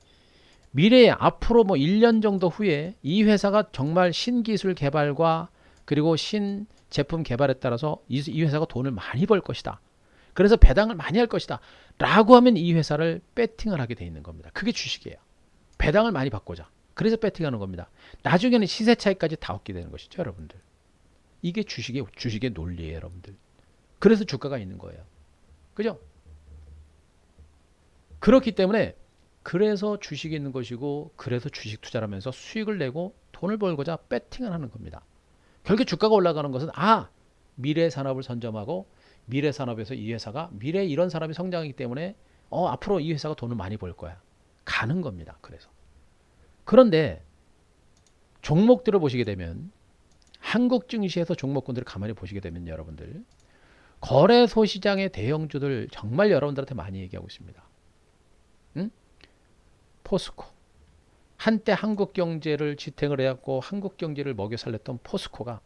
미래에 앞으로 뭐 1년 정도 후에 이 회사가 정말 신기술 개발과 그리고 신제품 개발에 따라서 이 회사가 돈을 많이 벌 것이다. 그래서 배당을 많이 할 것이다. 라고 하면 이 회사를 배팅을 하게 돼 있는 겁니다. 그게 주식이에요. 배당을 많이 받고자. 그래서 배팅하는 겁니다. 나중에는 시세 차익까지 다 얻게 되는 것이죠, 여러분들. 이게 주식의 논리예요, 여러분들. 그래서 주가가 있는 거예요. 그죠? 그렇기 때문에 그래서 주식이 있는 것이고 그래서 주식 투자를 하면서 수익을 내고 돈을 벌고자 배팅을 하는 겁니다. 결국 주가가 올라가는 것은 미래 산업을 선점하고 미래 산업에서 이 회사가 미래에 이런 산업이 성장하기 때문에 앞으로 이 회사가 돈을 많이 벌 거야. 가는 겁니다. 그래서. 그런데 종목들을 보시게 되면 한국 증시에서 종목군들을 가만히 보시게 되면 여러분들 거래소 시장의 대형주들 정말 여러분들한테 많이 얘기하고 있습니다. 응? 포스코. 한때 한국 경제를 지탱을 해왔고 한국 경제를 먹여 살렸던 포스코가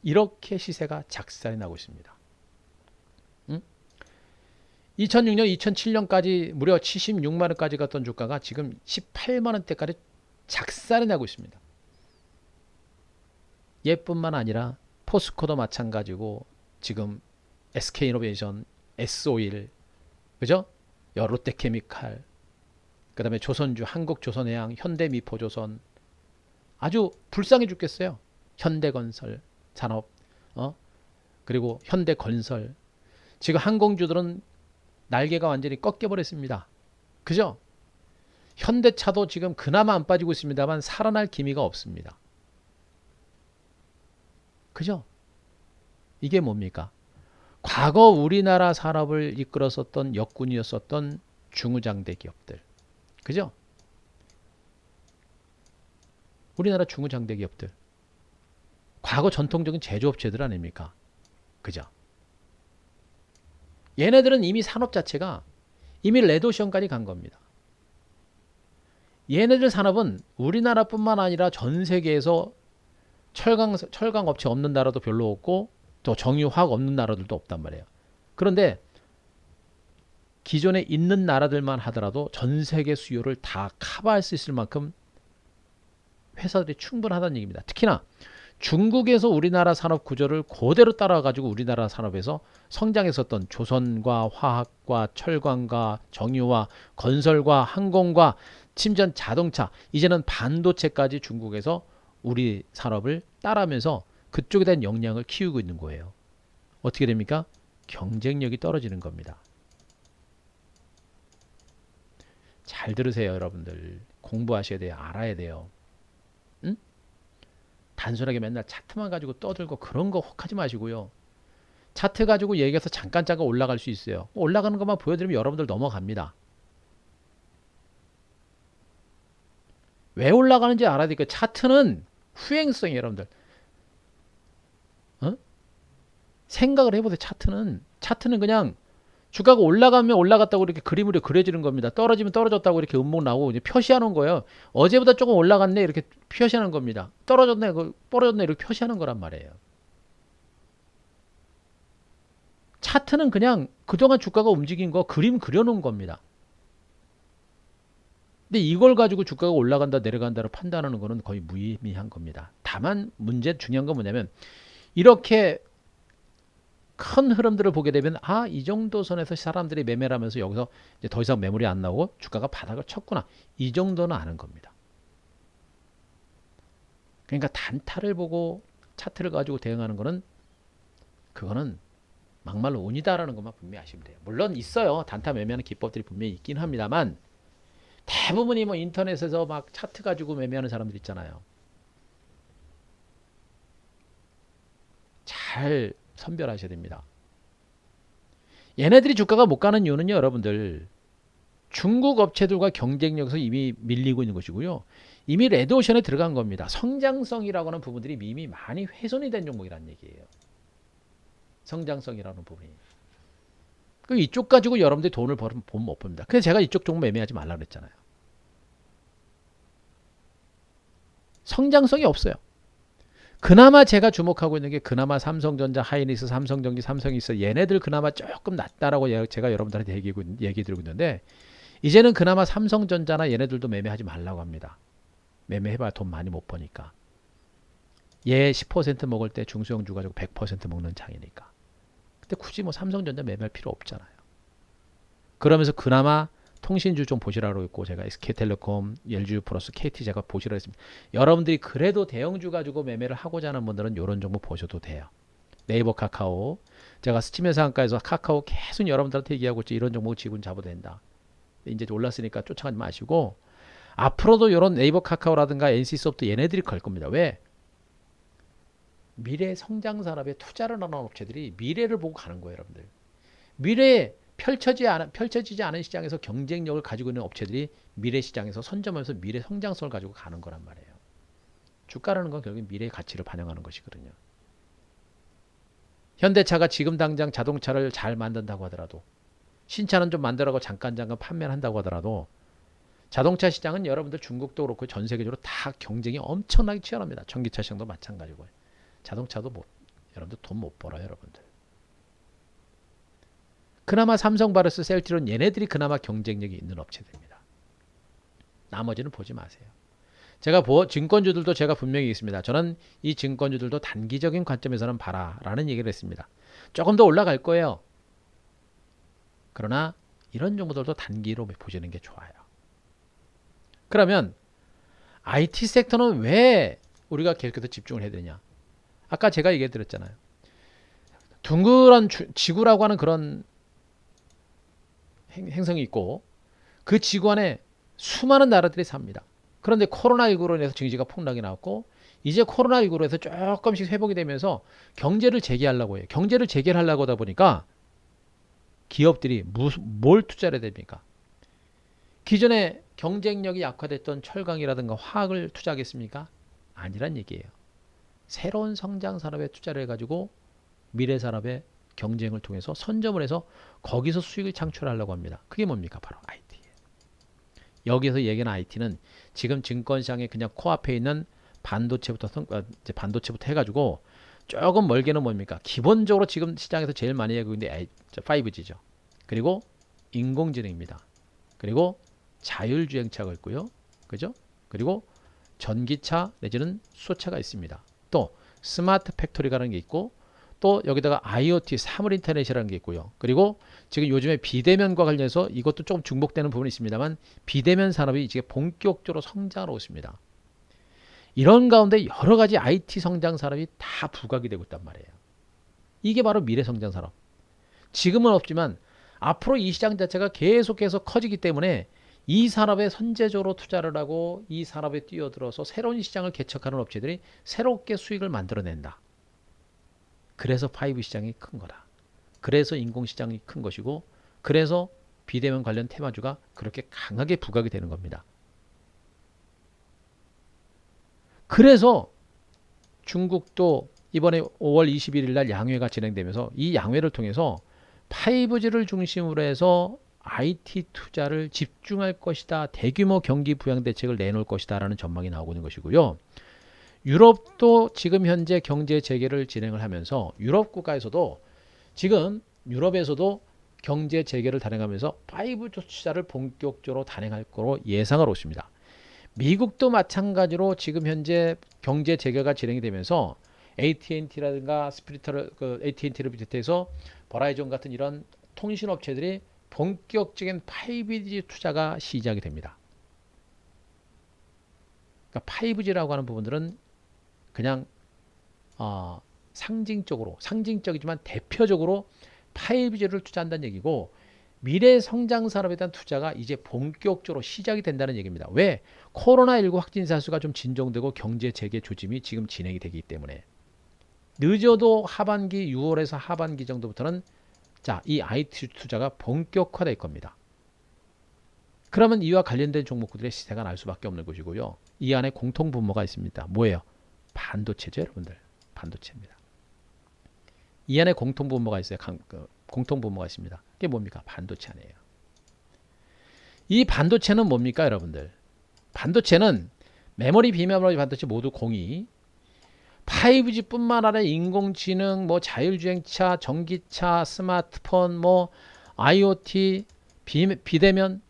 이렇게 시세가 작살이 나고 있습니다. 응? 2006년, 2007년까지 무려 76만 원까지 갔던 주가가 지금 18만 원대까지 작살이 나고 있습니다. 얘뿐만 아니라 포스코도 마찬가지고 지금 SK이노베이션, S오일, 그죠? 롯데케미칼, 그 다음에 조선주, 한국조선해양, 현대미포조선 아주 불쌍해 죽겠어요. 현대건설 산업, 그리고 현대건설. 지금 항공주들은 날개가 완전히 꺾여버렸습니다. 그죠? 현대차도 지금 그나마 안 빠지고 있습니다만 살아날 기미가 없습니다. 그죠? 이게 뭡니까? 과거 우리나라 산업을 이끌었었던 역군이었었던 중우장대 기업들. 그죠? 우리나라 중우장대 기업들. 과거 전통적인 제조업체들 아닙니까? 그죠? 얘네들은 이미 산업 자체가 이미 레드오션까지 간 겁니다. 얘네들 산업은 우리나라뿐만 아니라 전 세계에서 철강 업체 없는 나라도 별로 없고 또 정유화학 없는 나라들도 없단 말이에요. 그런데 기존에 있는 나라들만 하더라도 전 세계 수요를 다 커버할 수 있을 만큼 회사들이 충분하다는 얘기입니다. 특히나 중국에서 우리나라 산업 구조를 그대로 따라가지고 우리나라 산업에서 성장했었던 조선과 화학과 철강과 정유화, 건설과 항공과 심지어 자동차, 이제는 반도체까지 중국에서 우리 산업을 따라하면서 그쪽에 대한 역량을 키우고 있는 거예요. 어떻게 됩니까? 경쟁력이 떨어지는 겁니다. 잘 들으세요, 여러분들. 공부하셔야 돼요. 알아야 돼요. 응? 단순하게 맨날 차트만 가지고 떠들고 그런 거 혹하지 마시고요. 차트 가지고 얘기해서 잠깐 올라갈 수 있어요. 올라가는 것만 보여드리면 여러분들 넘어갑니다. 왜 올라가는지 알아야 되니까 차트는 후행성이 여러분들. 생각을 해보세요. 차트는 그냥 주가가 올라가면 올라갔다고 이렇게 그림으로 그려지는 겁니다. 떨어지면 떨어졌다고 이렇게 음목 나오고 이제 표시하는 거예요. 어제보다 조금 올라갔네 이렇게 표시하는 겁니다. 떨어졌네 이렇게 표시하는 거란 말이에요. 차트는 그냥 그동안 주가가 움직인 거 그림 그려놓은 겁니다. 근데 이걸 가지고 주가가 올라간다 내려간다를 판단하는 거는 거의 무의미한 겁니다. 다만 중요한 건 뭐냐면 이렇게 큰 흐름들을 보게 되면 이 정도 선에서 사람들이 매매를 하면서 여기서 이제 더 이상 매물이 안 나오고 주가가 바닥을 쳤구나. 이 정도는 아는 겁니다. 그러니까 단타를 보고 차트를 가지고 대응하는 거는 그거는 막말로 운이다라는 것만 분명히 아시면 돼요. 물론 있어요. 단타 매매하는 기법들이 분명히 있긴 합니다만 대부분이 뭐 인터넷에서 막 차트 가지고 매매하는 사람들 있잖아요. 잘 선별하셔야 됩니다. 얘네들이 주가가 못 가는 이유는요, 여러분들. 중국 업체들과 경쟁력에서 이미 밀리고 있는 것이고요. 이미 레드오션에 들어간 겁니다. 성장성이라고 하는 부분들이 이미 많이 훼손이 된 종목이라는 얘기예요. 성장성이라는 부분이. 그럼 이쪽 가지고 여러분들이 돈을 벌면 못 봅니다. 그래서 제가 이쪽 종목 매매하지 말라고 그랬잖아요. 성장성이 없어요. 그나마 제가 주목하고 있는 게 그나마 삼성전자, 하이닉스, 삼성전기, 삼성이스 얘네들 그나마 조금 낫다라고 제가 여러분들한테 얘기 드리고 있는데 이제는 그나마 삼성전자나 얘네들도 매매하지 말라고 합니다. 매매해봐야 돈 많이 못 버니까. 얘 10% 먹을 때 중소형주 가지고 100% 먹는 장이니까. 근데 굳이 뭐 삼성전자 매매할 필요 없잖아요. 그러면서 그나마 통신주 좀 보시라고 했고 제가 SK텔레콤, LG 플러스, KT 제가 보시라고 했습니다. 여러분들이 그래도 대형주 가지고 매매를 하고자 하는 분들은 이런 정보 보셔도 돼요. 네이버 카카오 제가 스팀에서 한가에서 카카오 계속 여러분들한테 얘기하고 있죠. 이런 종목 지분 잡아도 된다. 이제 올랐으니까 쫓아가지 마시고 앞으로도 이런 네이버 카카오라든가 NC소프트 얘네들이 걸 겁니다. 왜? 미래 성장 산업에 투자를 하는 업체들이 미래를 보고 가는 거예요, 여러분들. 미래에 펼쳐지지 않은 시장에서 경쟁력을 가지고 있는 업체들이 미래 시장에서 선점하면서 미래 성장성을 가지고 가는 거란 말이에요. 주가라는 건 결국 미래의 가치를 반영하는 것이거든요. 현대차가 지금 당장 자동차를 잘 만든다고 하더라도 신차는 좀 만들어가고 잠깐 판매를 한다고 하더라도 자동차 시장은 여러분들 중국도 그렇고 전 세계적으로 다 경쟁이 엄청나게 치열합니다. 전기차 시장도 마찬가지고 자동차도 여러분들 돈 못 벌어요. 여러분들. 그나마 삼성바이오로스, 셀트리온 얘네들이 그나마 경쟁력이 있는 업체들입니다. 나머지는 보지 마세요. 제가 증권주들도 제가 분명히 있습니다. 저는 이 증권주들도 단기적인 관점에서는 봐라라는 얘기를 했습니다. 조금 더 올라갈 거예요. 그러나 이런 정보들도 단기로 보시는 게 좋아요. 그러면 IT 섹터는 왜 우리가 계속해서 집중을 해야 되냐? 아까 제가 얘기해 드렸잖아요. 둥그런 지구라고 하는 그런 행성이 있고 그 지구 안에 수많은 나라들이 삽니다. 그런데 코로나19로 인해서 증시가 폭락이 나왔고 이제 코로나19로 해서 조금씩 회복이 되면서 경제를 재개하려고 해요. 경제를 재개하려고 하다 보니까 기업들이 뭘 투자를 해야 됩니까? 기존에 경쟁력이 약화됐던 철강이라든가 화학을 투자하겠습니까? 아니란 얘기예요. 새로운 성장 산업에 투자를 해가지고 미래 산업의 경쟁을 통해서 선점을 해서 거기서 수익을 창출하려고 합니다. 그게 뭡니까? 바로 IT. 여기서 얘기하는 IT는 지금 증권시장에 그냥 코앞에 있는 반도체부터 해가지고 조금 멀게는 뭡니까? 기본적으로 지금 시장에서 제일 많이 하고 있는 5G죠. 그리고 인공지능입니다. 그리고 자율주행차가 있고요. 그죠? 그리고 전기차 내지는 수소차가 있습니다. 또 스마트 팩토리라는 게 있고 또 여기다가 IoT 사물 인터넷이라는 게 있고요. 그리고 지금 요즘에 비대면과 관련해서 이것도 조금 중복되는 부분이 있습니다만 비대면 산업이 이제 본격적으로 성장하고 있습니다. 이런 가운데 여러 가지 IT 성장 산업이 다 부각이 되고 있단 말이에요. 이게 바로 미래 성장 산업. 지금은 없지만 앞으로 이 시장 자체가 계속해서 커지기 때문에 이 산업에 선제적으로 투자를 하고 이 산업에 뛰어들어서 새로운 시장을 개척하는 업체들이 새롭게 수익을 만들어낸다. 그래서 5 시장이 큰 거다. 그래서 인공시장이 큰 것이고 그래서 비대면 관련 테마주가 그렇게 강하게 부각이 되는 겁니다. 그래서 중국도 이번에 5월 21일 날 양회가 진행되면서 이 양회를 통해서 5G를 중심으로 해서 IT 투자를 집중할 것이다. 대규모 경기 부양 대책을 내놓을 것이다. 라는 전망이 나오고 있는 것이고요. 유럽도 지금 현재 경제 재개를 진행을 하면서 유럽 국가에서도 지금 유럽에서도 경제 재개를 단행하면서 5G 투자를 본격적으로 단행할 거로 예상을 했습니다. 미국도 마찬가지로 지금 현재 경제 재개가 진행이 되면서 AT&T라든가 AT&T를 비롯해서 버라이전 같은 이런 통신업체들이 본격적인 5G 투자가 시작이 됩니다. 그러니까 5G라고 하는 부분들은 그냥 상징적이지만 대표적으로 5G를 투자한다는 얘기고 미래 성장 산업에 대한 투자가 이제 본격적으로 시작이 된다는 얘기입니다. 왜? 코로나19 확진자 수가 좀 진정되고 경제 재개 조짐이 지금 진행이 되기 때문에 늦어도 하반기 6월에서 하반기 정도부터는 이 IT 투자가 본격화될 겁니다. 그러면 이와 관련된 종목들의 시세가 날 수밖에 없는 것이고요. 이 안에 공통 분모가 있습니다. 뭐예요? 반도체죠, 여러분들. 반도체입니다. 이 안에 공통 분모가 있어요. 공통 분모가 있습니다. 그게 뭡니까? 반도체 아니에요. 이 반도체는 뭡니까, 여러분들? 반도체는 메모리, 비메모리 반도체 모두 공이 5G뿐만 아니라 인공지능, 자율주행차, 전기차, 스마트폰, IoT, 비대면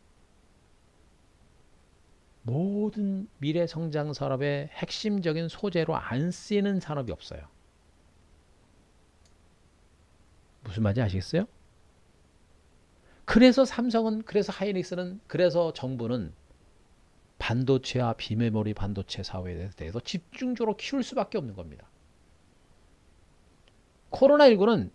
모든 미래 성장 산업의 핵심적인 소재로 안 쓰이는 산업이 없어요. 무슨 말인지 아시겠어요? 그래서 삼성은, 그래서 하이닉스는, 그래서 정부는 반도체와 비메모리 반도체 사업에 대해서 집중적으로 키울 수밖에 없는 겁니다. 코로나19는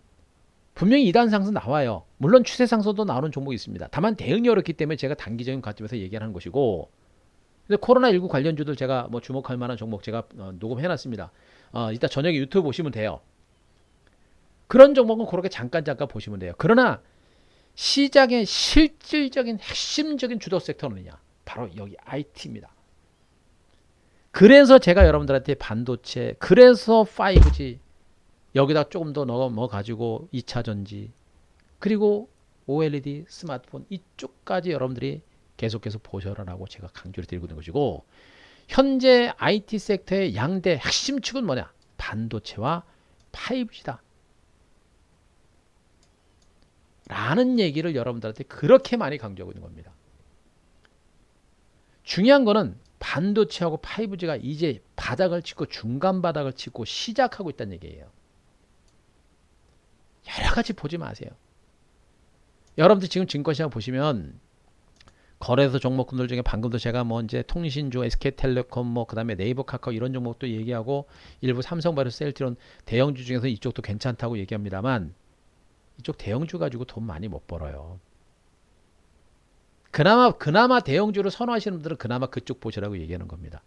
분명히 2단 상승 나와요. 물론 추세 상승도 나오는 종목이 있습니다. 다만 대응이 어렵기 때문에 제가 단기적인 관점에서 얘기하는 것이고, 근데 코로나19 관련주들 제가 주목할 만한 종목 제가 녹음해놨습니다. 이따 저녁에 유튜브 보시면 돼요. 그런 종목은 그렇게 잠깐 보시면 돼요. 그러나 시장의 실질적인 핵심적인 주도 섹터는 뭐냐? 바로 여기 IT입니다. 그래서 제가 여러분들한테 반도체, 그래서 5G 여기다 조금 더 넣어 가지고 2차 전지 그리고 OLED 스마트폰 이쪽까지 여러분들이 계속해서 보셔라라고 제가 강조를 드리고 있는 것이고, 현재 IT 섹터의 양대 핵심 축은 뭐냐? 반도체와 5G다 라는 얘기를 여러분들한테 그렇게 많이 강조하고 있는 겁니다. 중요한 거는 반도체하고 5G가 이제 바닥을 치고 중간 바닥을 치고 시작하고 있다는 얘기예요. 여러 가지 보지 마세요. 여러분들 지금 증권시장 보시면 거래소 종목군들 중에 방금도 제가 뭐 이제 통신주, SK텔레콤, 뭐 그다음에 네이버 카카오 이런 종목도 얘기하고 일부 삼성바이오로스, 셀트리온 대형주 중에서 이쪽도 괜찮다고 얘기합니다만 이쪽 대형주 가지고 돈 많이 못 벌어요. 그나마 대형주를 선호하시는 분들은 그나마 그쪽 보시라고 얘기하는 겁니다.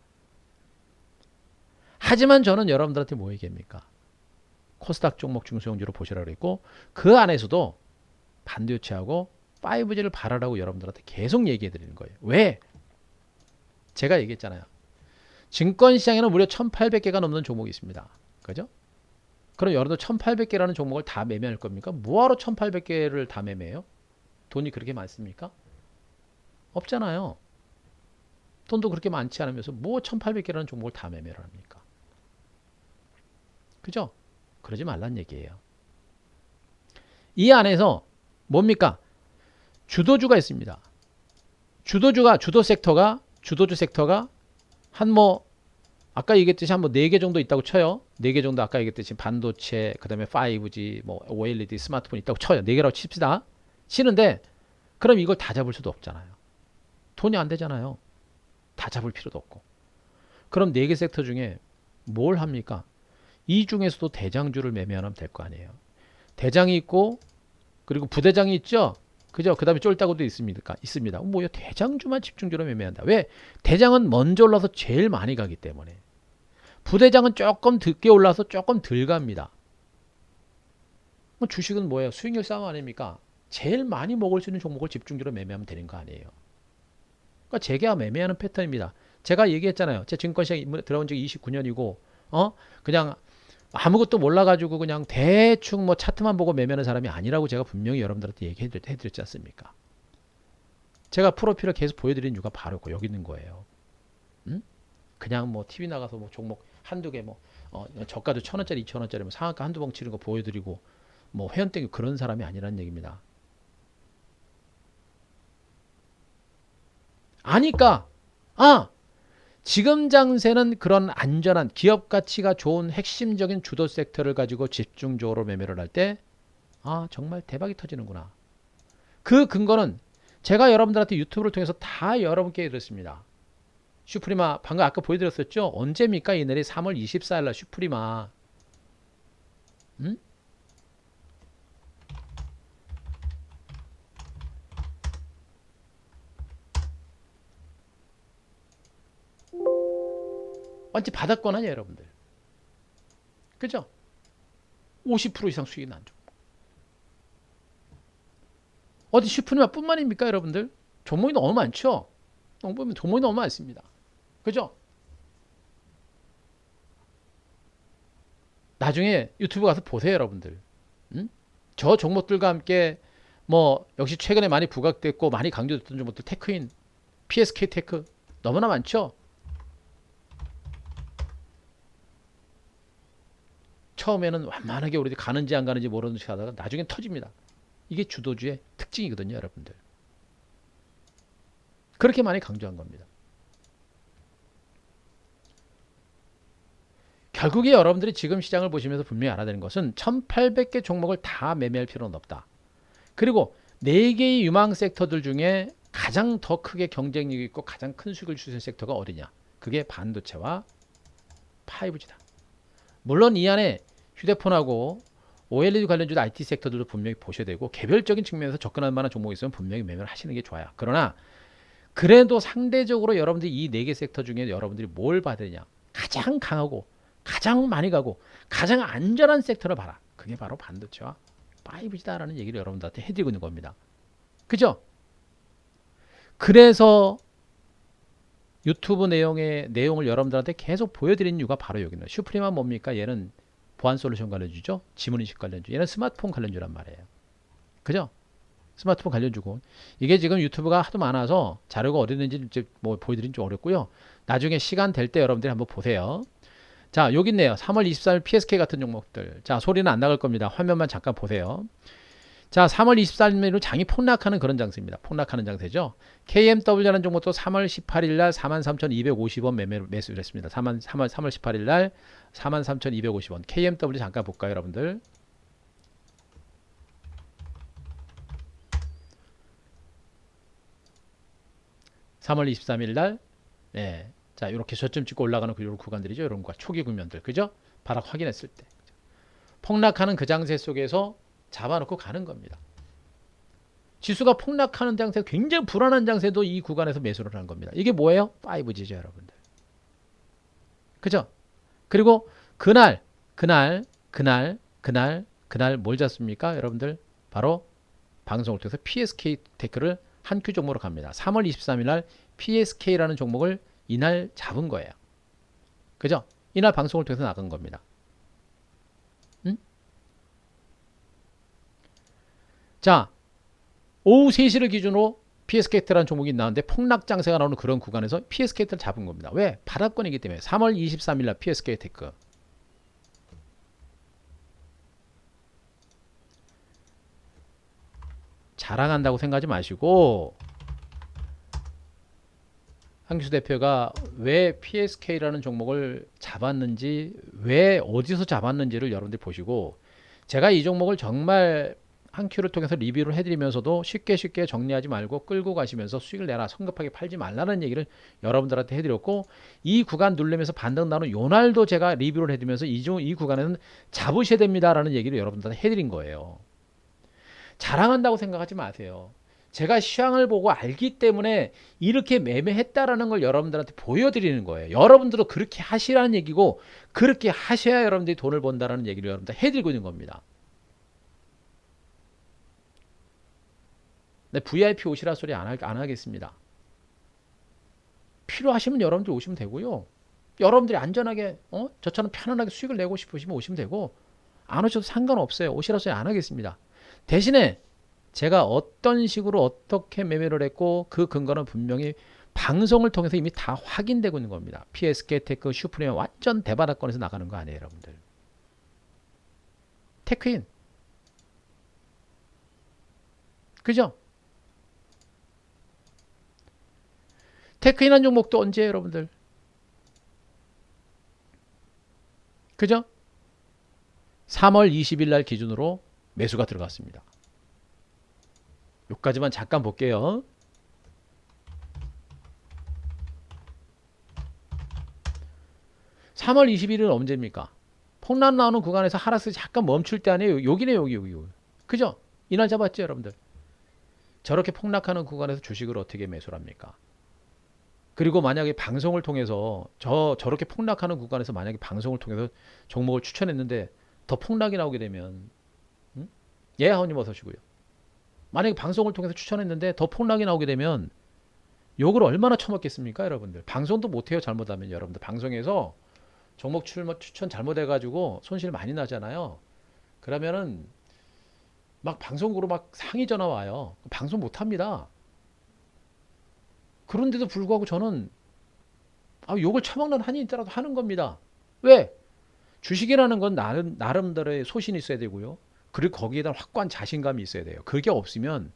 하지만 저는 여러분들한테 뭐 얘기합니까? 코스닥 종목 중소형주로 보시라고 했고, 그 안에서도 반도체하고 5G를 바라라고 여러분들한테 계속 얘기해 드리는 거예요. 왜? 제가 얘기했잖아요. 증권시장에는 무려 1800개가 넘는 종목이 있습니다. 그죠? 그럼 여러분들 1800개라는 종목을 다 매매할 겁니까? 뭐하러 1800개를 다 매매해요? 돈이 그렇게 많습니까? 없잖아요. 돈도 그렇게 많지 않으면서 뭐 1800개라는 종목을 다 매매를 합니까? 그죠? 그러지 말란 얘기예요. 이 안에서 뭡니까? 주도주가 있습니다. 주도주 섹터가 한 뭐 아까 얘기했듯이 한 뭐 4개 정도 있다고 쳐요. 4개 정도 아까 얘기했듯이 반도체, 그다음에 5G, 뭐 OLED 스마트폰 있다고 쳐요. 4개라고 칩시다. 치는데 그럼 이걸 다 잡을 수도 없잖아요. 돈이 안 되잖아요. 다 잡을 필요도 없고. 그럼 4개 섹터 중에 뭘 합니까? 이 중에서도 대장주를 매매하면 될 거 아니에요. 대장이 있고 그리고 부대장이 있죠. 그죠? 그 다음에 쫄따구도 있습니다. 뭐야, 대장주만 집중적으로 매매한다. 왜? 대장은 먼저 올라서 제일 많이 가기 때문에. 부대장은 조금 늦게 올라서 조금 덜 갑니다. 주식은 뭐예요? 수익률 싸움 아닙니까? 제일 많이 먹을 수 있는 종목을 집중적으로 매매하면 되는 거 아니에요. 그러니까 제가 매매하는 패턴입니다. 제가 얘기했잖아요. 제 증권시장에 들어온 지 29년이고, 그냥 아무것도 몰라가지고 그냥 대충 뭐 차트만 보고 매매하는 사람이 아니라고 제가 분명히 여러분들한테 얘기해드렸지 않습니까? 제가 프로필을 계속 보여드리는 이유가 바로 여기 있는 거예요. 응? 그냥 뭐 TV 나가서 뭐 종목 한두 개 뭐 저가도 1000원짜리 2000원짜리 뭐 상한가 한두 번 치는 거 보여드리고 뭐 회원 땡기 그런 사람이 아니라는 얘기입니다. 아니까 지금 장세는 그런 안전한 기업 가치가 좋은 핵심적인 주도 섹터를 가지고 집중적으로 매매를 할 때 정말 대박이 터지는구나. 그 근거는 제가 여러분들한테 유튜브를 통해서 다 여러분께 이랬습니다. 슈프리마 방금 아까 보여드렸었죠. 언제입니까? 이날이 3월 24일 날 슈프리마. 응? 완전 바닥권 아니에요, 여러분들. 그죠? 50% 이상 수익이 나죠. 어디 슈프리마 뿐만입니까, 여러분들? 종목이 너무 많죠? 종목이 너무 많습니다. 그죠? 나중에 유튜브 가서 보세요, 여러분들. 응? 저 종목들과 함께 뭐 역시 최근에 많이 부각됐고 많이 강조됐던 종목들 테크인, PSK 테크 너무나 많죠? 처음에는 완만하게 우리들이 가는지 안 가는지 모르는 척 하다가 나중엔 터집니다. 이게 주도주의 특징이거든요, 여러분들. 그렇게 많이 강조한 겁니다. 결국에 여러분들이 지금 시장을 보시면서 분명히 알아야 되는 것은 1800개 종목을 다 매매할 필요는 없다. 그리고 4개의 유망 섹터들 중에 가장 더 크게 경쟁력이 있고 가장 큰 수익을 주는 섹터가 어디냐? 그게 반도체와 5G다. 물론 이 안에 휴대폰하고 OLED 관련주도 IT 섹터들도 분명히 보셔야 되고 개별적인 측면에서 접근할 만한 종목이 있으면 분명히 매매를 하시는 게 좋아요. 그러나 그래도 상대적으로 여러분들이 이 4개 섹터 중에 여러분들이 뭘 봐야 되냐? 가장 강하고 가장 많이 가고 가장 안전한 섹터를 봐라. 그게 바로 반도체와 5G다라는 얘기를 여러분들한테 해드리고 있는 겁니다. 그죠? 그래서 유튜브 내용을 여러분들한테 계속 보여드리는 이유가 바로 여기는 슈프림은 뭡니까? 얘는 보안 솔루션 관련주죠. 지문인식 관련주. 얘는 스마트폰 관련주란 말이에요. 그죠? 스마트폰 관련주고 이게 지금 유튜브가 하도 많아서 자료가 어디 있는지 이제 뭐 보여드리긴 좀 어렵고요. 나중에 시간 될 때 여러분들이 한번 보세요. 자, 여기 있네요. 3월 24일 PSK 같은 종목들. 자, 소리는 안 나갈 겁니다. 화면만 잠깐 보세요. 자, 3월 24일로 장이 폭락하는 그런 장세입니다. 폭락하는 장세죠. KMW라는 종목도 3월 18일 날 43,250원 매수를 했습니다. 3월 18일 날 43,250원. KMW 잠깐 볼까요, 여러분들? (3월 23일) 날 예. 자, 이렇게 저점 찍고 올라가는 그 구간들이죠. 이런 거 초기 국면들. 그죠? 바닥 확인했을 때. 폭락하는 그 장세 속에서 잡아놓고 가는 겁니다. 지수가 폭락하는 장세, 굉장히 불안한 장세도 이 구간에서 매수를 하는 겁니다. 이게 뭐예요? 5G죠, 여러분들. 그죠? 그리고 그날 뭘 잤습니까? 여러분들 바로 방송을 통해서 PSK 테크를 한 큐 종목으로 갑니다. 3월 23일 날 PSK라는 종목을 이날 잡은 거예요. 그죠? 이날 방송을 통해서 나간 겁니다. 응? 자, 오후 3시를 기준으로 PSKT라는 종목이 나왔는데 폭락 장세가 나오는 그런 구간에서 PSKT를 잡은 겁니다. 왜? 바닥권이기 때문에. 3월 23일 날 PSK테크. 자랑한다고 생각하지 마시고 한기수 대표가 왜 PSK라는 종목을 잡았는지, 왜 어디서 잡았는지를 여러분들이 보시고, 제가 이 종목을 정말 한 큐를 통해서 리뷰를 해드리면서도 쉽게 정리하지 말고 끌고 가시면서 수익을 내라, 성급하게 팔지 말라는 얘기를 여러분들한테 해드렸고, 이 구간 누르면서 반등 나오는 요날도 제가 리뷰를 해드리면서 이 구간에는 잡으셔야 됩니다라는 얘기를 여러분들한테 해드린 거예요. 자랑한다고 생각하지 마세요. 제가 시황을 보고 알기 때문에 이렇게 매매했다라는 걸 여러분들한테 보여드리는 거예요. 여러분들도 그렇게 하시라는 얘기고, 그렇게 하셔야 여러분들이 돈을 번다라는 얘기를 여러분들 해드리고 있는 겁니다. 네, VIP 오시라 소리 안 하겠습니다. 필요하시면 여러분들 오시면 되고요. 여러분들이 안전하게 저처럼 편안하게 수익을 내고 싶으시면 오시면 되고, 안 오셔도 상관없어요. 오시라 소리 안 하겠습니다. 대신에 제가 어떤 식으로 어떻게 매매를 했고 그 근거는 분명히 방송을 통해서 이미 다 확인되고 있는 겁니다. PSK 테크 슈프림 완전 대바닥권에서 나가는 거 아니에요, 여러분들. 테크인. 그죠? 테크인한 종목도 언제예요, 여러분들? 그죠? 3월 20일 날 기준으로 매수가 들어갔습니다. 여기까지만 잠깐 볼게요. (3월 21일은) 언제입니까? 폭락 나오는 구간에서 하락세 잠깐 멈출 때 아니에요. 여기네, 여기. 그죠? 이날 잡았죠, 여러분들. 저렇게 폭락하는 구간에서 주식을 어떻게 매수를 합니까? 그리고 만약에 방송을 통해서 저렇게 폭락하는 구간에서 만약에 방송을 통해서 종목을 추천했는데 더 폭락이 나오게 되면, 예, 하원님 어서 오시고요. 만약에 방송을 통해서 추천했는데 더 폭락이 나오게 되면 욕을 얼마나 처먹겠습니까, 여러분들? 방송도 못해요, 잘못하면. 여러분들 방송에서 종목 추천 잘못해가지고 손실 많이 나잖아요. 그러면은 막 방송국으로 막 상의 전화 와요. 방송 못합니다. 그런데도 불구하고 저는 욕을 처먹는 한이 있더라도 하는 겁니다. 왜? 주식이라는 건 나름대로의 소신이 있어야 되고요. 그리고 거기에다 확고한 자신감이 있어야 돼요. 그게 없으면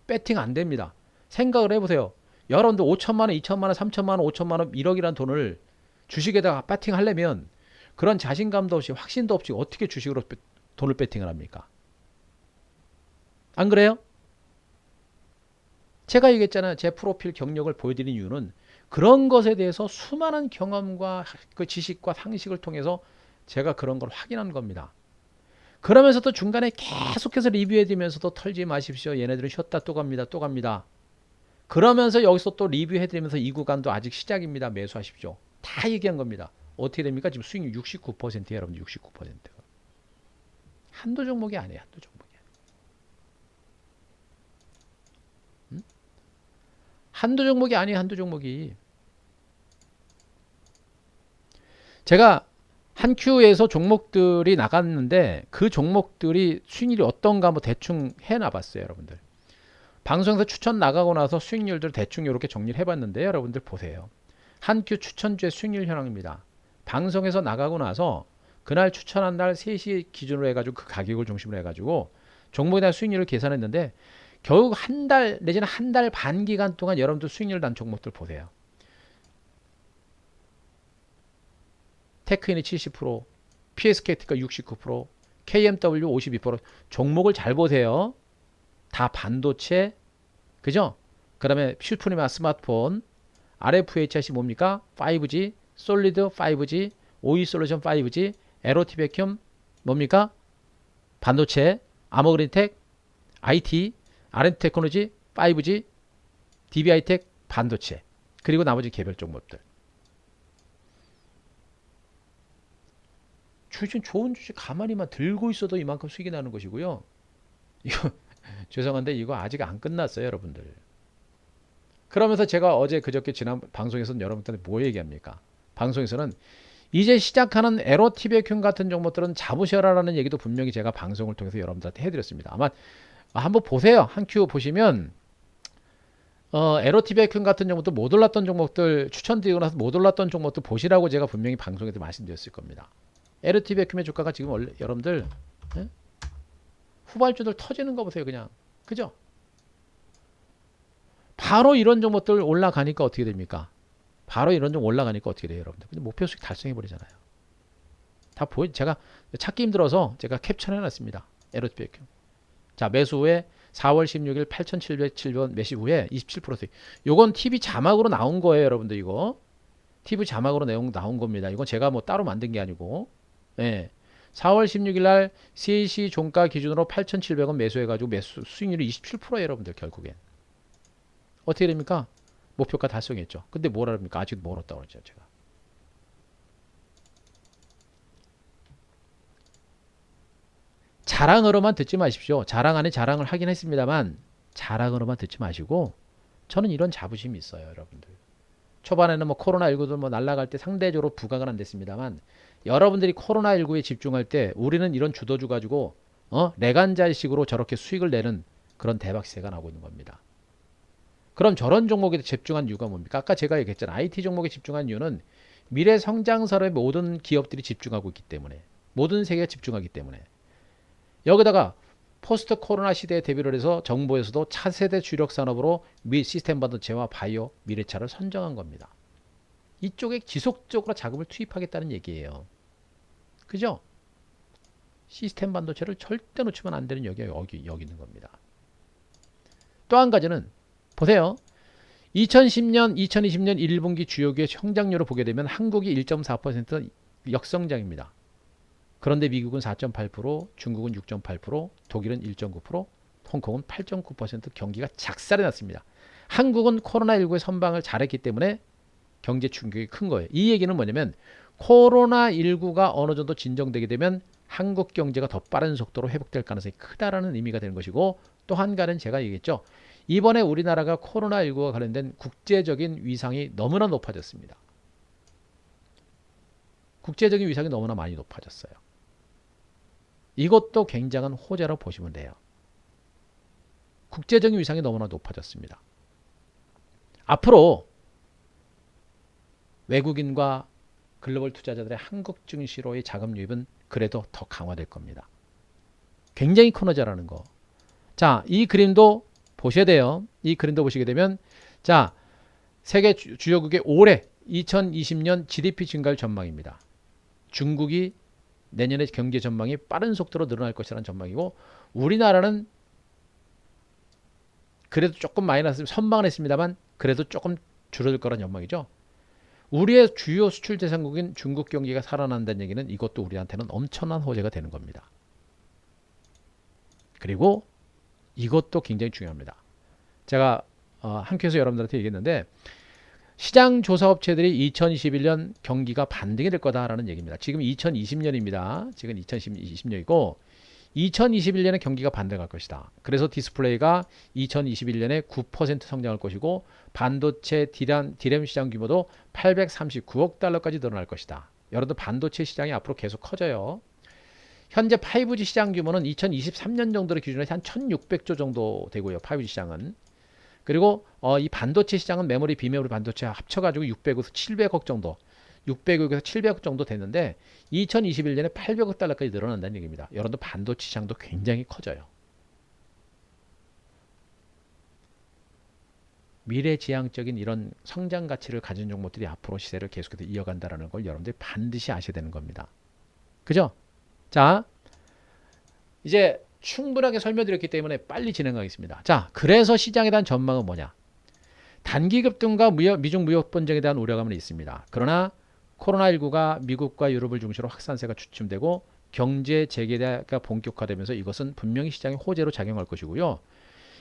배팅 안 됩니다. 생각을 해보세요. 여러분들 5천만 원, 2천만 원, 3천만 원, 5천만 원, 1억이라는 돈을 주식에다가 배팅 하려면 그런 자신감도 없이 확신도 없이 어떻게 주식으로 돈을 배팅을 합니까? 안 그래요? 제가 얘기했잖아요. 제 프로필 경력을 보여드린 이유는 그런 것에 대해서 수많은 경험과 그 지식과 상식을 통해서 제가 그런 걸 확인한 겁니다. 그러면서도 중간에 계속해서 리뷰해드리면서도 털지 마십시오. 얘네들은 쉬었다 또 갑니다. 또 갑니다. 그러면서 여기서 또 리뷰해드리면서 이 구간도 아직 시작입니다. 매수하십시오. 다 얘기한 겁니다. 어떻게 됩니까? 지금 수익률 69%예요, 여러분. 69%. 한두 종목이 아니에요. 한두 종목이. 한두 종목이 아니에요. 한두 종목이. 제가 한 큐에서 종목들이 나갔는데 그 종목들이 수익률이 어떤가 뭐 대충 해놔봤어요, 여러분들. 방송에서 추천 나가고 나서 수익률들 대충 이렇게 정리를 해봤는데 여러분들 보세요. 한 큐 추천주의 수익률 현황입니다. 방송에서 나가고 나서 그날 추천한 날 3시 기준으로 해가지고 그 가격을 중심으로 해가지고 종목에 대한 수익률을 계산했는데 결국 한 달 내지는 한 달 반 기간 동안 여러분들 수익률 난 종목들 보세요. 테크인이 70%, PSKT가 69%, KMW 52%. 종목을 잘 보세요. 다 반도체, 그죠? 그 다음에 슈프리마 스마트폰, RFHI 뭡니까? 5G, 솔리드 5G, OE 솔루션 5G, 에로티 베큐um 뭡니까? 반도체, 아머그린텍, IT, R&D 테크놀로지, 5G, DBI텍, 반도체. 그리고 나머지 개별 종목들. 주식 좋은 주식 가만히만 들고 있어도 이만큼 수익이 나는 것이고요. 이거 죄송한데 이거 아직 안 끝났어요, 여러분들. 그러면서 제가 어제 그저께 지난 방송에서는 여러분들한테 뭐 얘기합니까? 방송에서는 이제 시작하는 에로티베큐 같은 종목들은 잡으셔라라는 얘기도 분명히 제가 방송을 통해서 여러분들한테 해드렸습니다. 아마 한번 보세요. 한 큐 보시면 에로티베큐 같은 종목들 못 올랐던 종목들 추천드리고 나서 못 올랐던 종목들 보시라고 제가 분명히 방송에서 말씀드렸을 겁니다. 에르티베큐의 주가가 지금 원래 여러분들 예? 후발주들 터지는 거 보세요. 그냥 그죠? 바로 이런 종목들 올라가니까 어떻게 됩니까? 바로 이런 종 올라가니까 어떻게 돼요, 여러분들? 근데 목표 수익 달성해 버리잖아요. 다 보이 제가 찾기 힘들어서 제가 캡처해 놨습니다. 에르티베큐. 자, 매수 후에 4월 16일 8,707원 매수 후에 27% 수익. 요건 TV 자막으로 나온 거예요, 여러분들. 이거 TV 자막으로 내용 나온 겁니다. 이건 제가 뭐 따로 만든 게 아니고. 예. 4월 16일 날 3시 종가 기준으로 8,700원 매수해가지고 매수 수익률이 27%예요, 여러분들. 결국엔 어떻게 됩니까? 목표가 달성했죠. 근데 뭐라 합니까? 아직 멀었다고 그러죠, 제가. 자랑으로만 듣지 마십시오. 자랑 안에 자랑을 하긴 했습니다만 자랑으로만 듣지 마시고 저는 이런 자부심이 있어요, 여러분들. 초반에는 뭐 코로나19도 뭐 날아갈 때 상대적으로 부각은 안 됐습니다만 여러분들이 코로나19에 집중할 때 우리는 이런 주도주 가지고 레간자식으로 저렇게 수익을 내는 그런 대박세가 나고 있는 겁니다. 그럼 저런 종목에 집중한 이유가 뭡니까? 아까 제가 얘기했잖아요. IT 종목에 집중한 이유는 미래 성장사의 모든 기업들이 집중하고 있기 때문에 모든 세계가 집중하기 때문에 여기다가 포스트 코로나 시대에 대비를 해서 정부에서도 차세대 주력 산업으로 시스템 반도체와 바이오 미래차를 선정한 겁니다. 이쪽에 지속적으로 자금을 투입하겠다는 얘기예요. 그죠? 시스템 반도체를 절대 놓치면 안 되는 여기 있는 겁니다. 또 한 가지는 보세요. 2010년, 2020년 1분기 주요기의 성장률을 보게 되면 한국이 1.4% 역성장입니다. 그런데 미국은 4.8%, 중국은 6.8%, 독일은 1.9%, 홍콩은 8.9% 경기가 작살이 났습니다. 한국은 코로나19의 선방을 잘했기 때문에 경제 충격이 큰 거예요. 이 얘기는 뭐냐면 코로나19가 어느 정도 진정되게 되면 한국 경제가 더 빠른 속도로 회복될 가능성이 크다라는 의미가 되는 것이고 또 한 가지는 제가 얘기했죠. 이번에 우리나라가 코로나19와 관련된 국제적인 위상이 너무나 높아졌습니다. 국제적인 위상이 너무나 많이 높아졌어요. 이것도 굉장한 호재라고 보시면 돼요. 국제적인 위상이 너무나 높아졌습니다. 앞으로 외국인과 글로벌 투자자들의 한국 증시로의 자금 유입은 그래도 더 강화될 겁니다. 굉장히 큰 호재라는 거. 자, 이 그림도 보셔야 돼요. 이 그림도 보시게 되면 자, 세계 주요국의 올해 2020년 GDP 증가율 전망입니다. 중국이 내년에 경제 전망이 빠른 속도로 늘어날 것이라는 전망이고 우리나라는 그래도 조금 마이너스 선방을 했습니다만 그래도 조금 줄어들 거란 전망이죠. 우리의 주요 수출 대상국인 중국 경기가 살아난다는 얘기는 이것도 우리한테는 엄청난 호재가 되는 겁니다. 그리고 이것도 굉장히 중요합니다. 제가 한큐에서 여러분들한테 얘기했는데 시장 조사 업체들이 2021년 경기가 반등이 될 거다라는 얘기입니다. 지금 2020년입니다. 지금 2020년이고 2021년에 경기가 반등할 것이다. 그래서 디스플레이가 2021년에 9% 성장할 것이고 반도체 디램 시장 규모도 839억 달러까지 늘어날 것이다. 여러분들 반도체 시장이 앞으로 계속 커져요. 현재 5G 시장 규모는 2023년 정도를 기준으로 한 1600조 정도 되고요. 5G 시장은. 그리고 이 반도체 시장은 메모리, 비메모리 반도체 합쳐가지고 600에서 700억 정도, 600억에서 700억 정도 됐는데 2021년에 800억 달러까지 늘어난다는 얘기입니다. 여러분들 반도체 시장도 굉장히 커져요. 미래지향적인 이런 성장 가치를 가진 종목들이 앞으로 시세를 계속해서 이어간다는 걸 여러분들이 반드시 아셔야 되는 겁니다. 그죠? 자, 이제 충분하게 설명드렸기 때문에 빨리 진행하겠습니다. 자, 그래서 시장에 대한 전망은 뭐냐? 단기 급등과 미중 무역 분쟁에 대한 우려감은 있습니다. 그러나 코로나19가 미국과 유럽을 중심으로 확산세가 주춤되고 경제 재개가 본격화되면서 이것은 분명히 시장의 호재로 작용할 것이고요.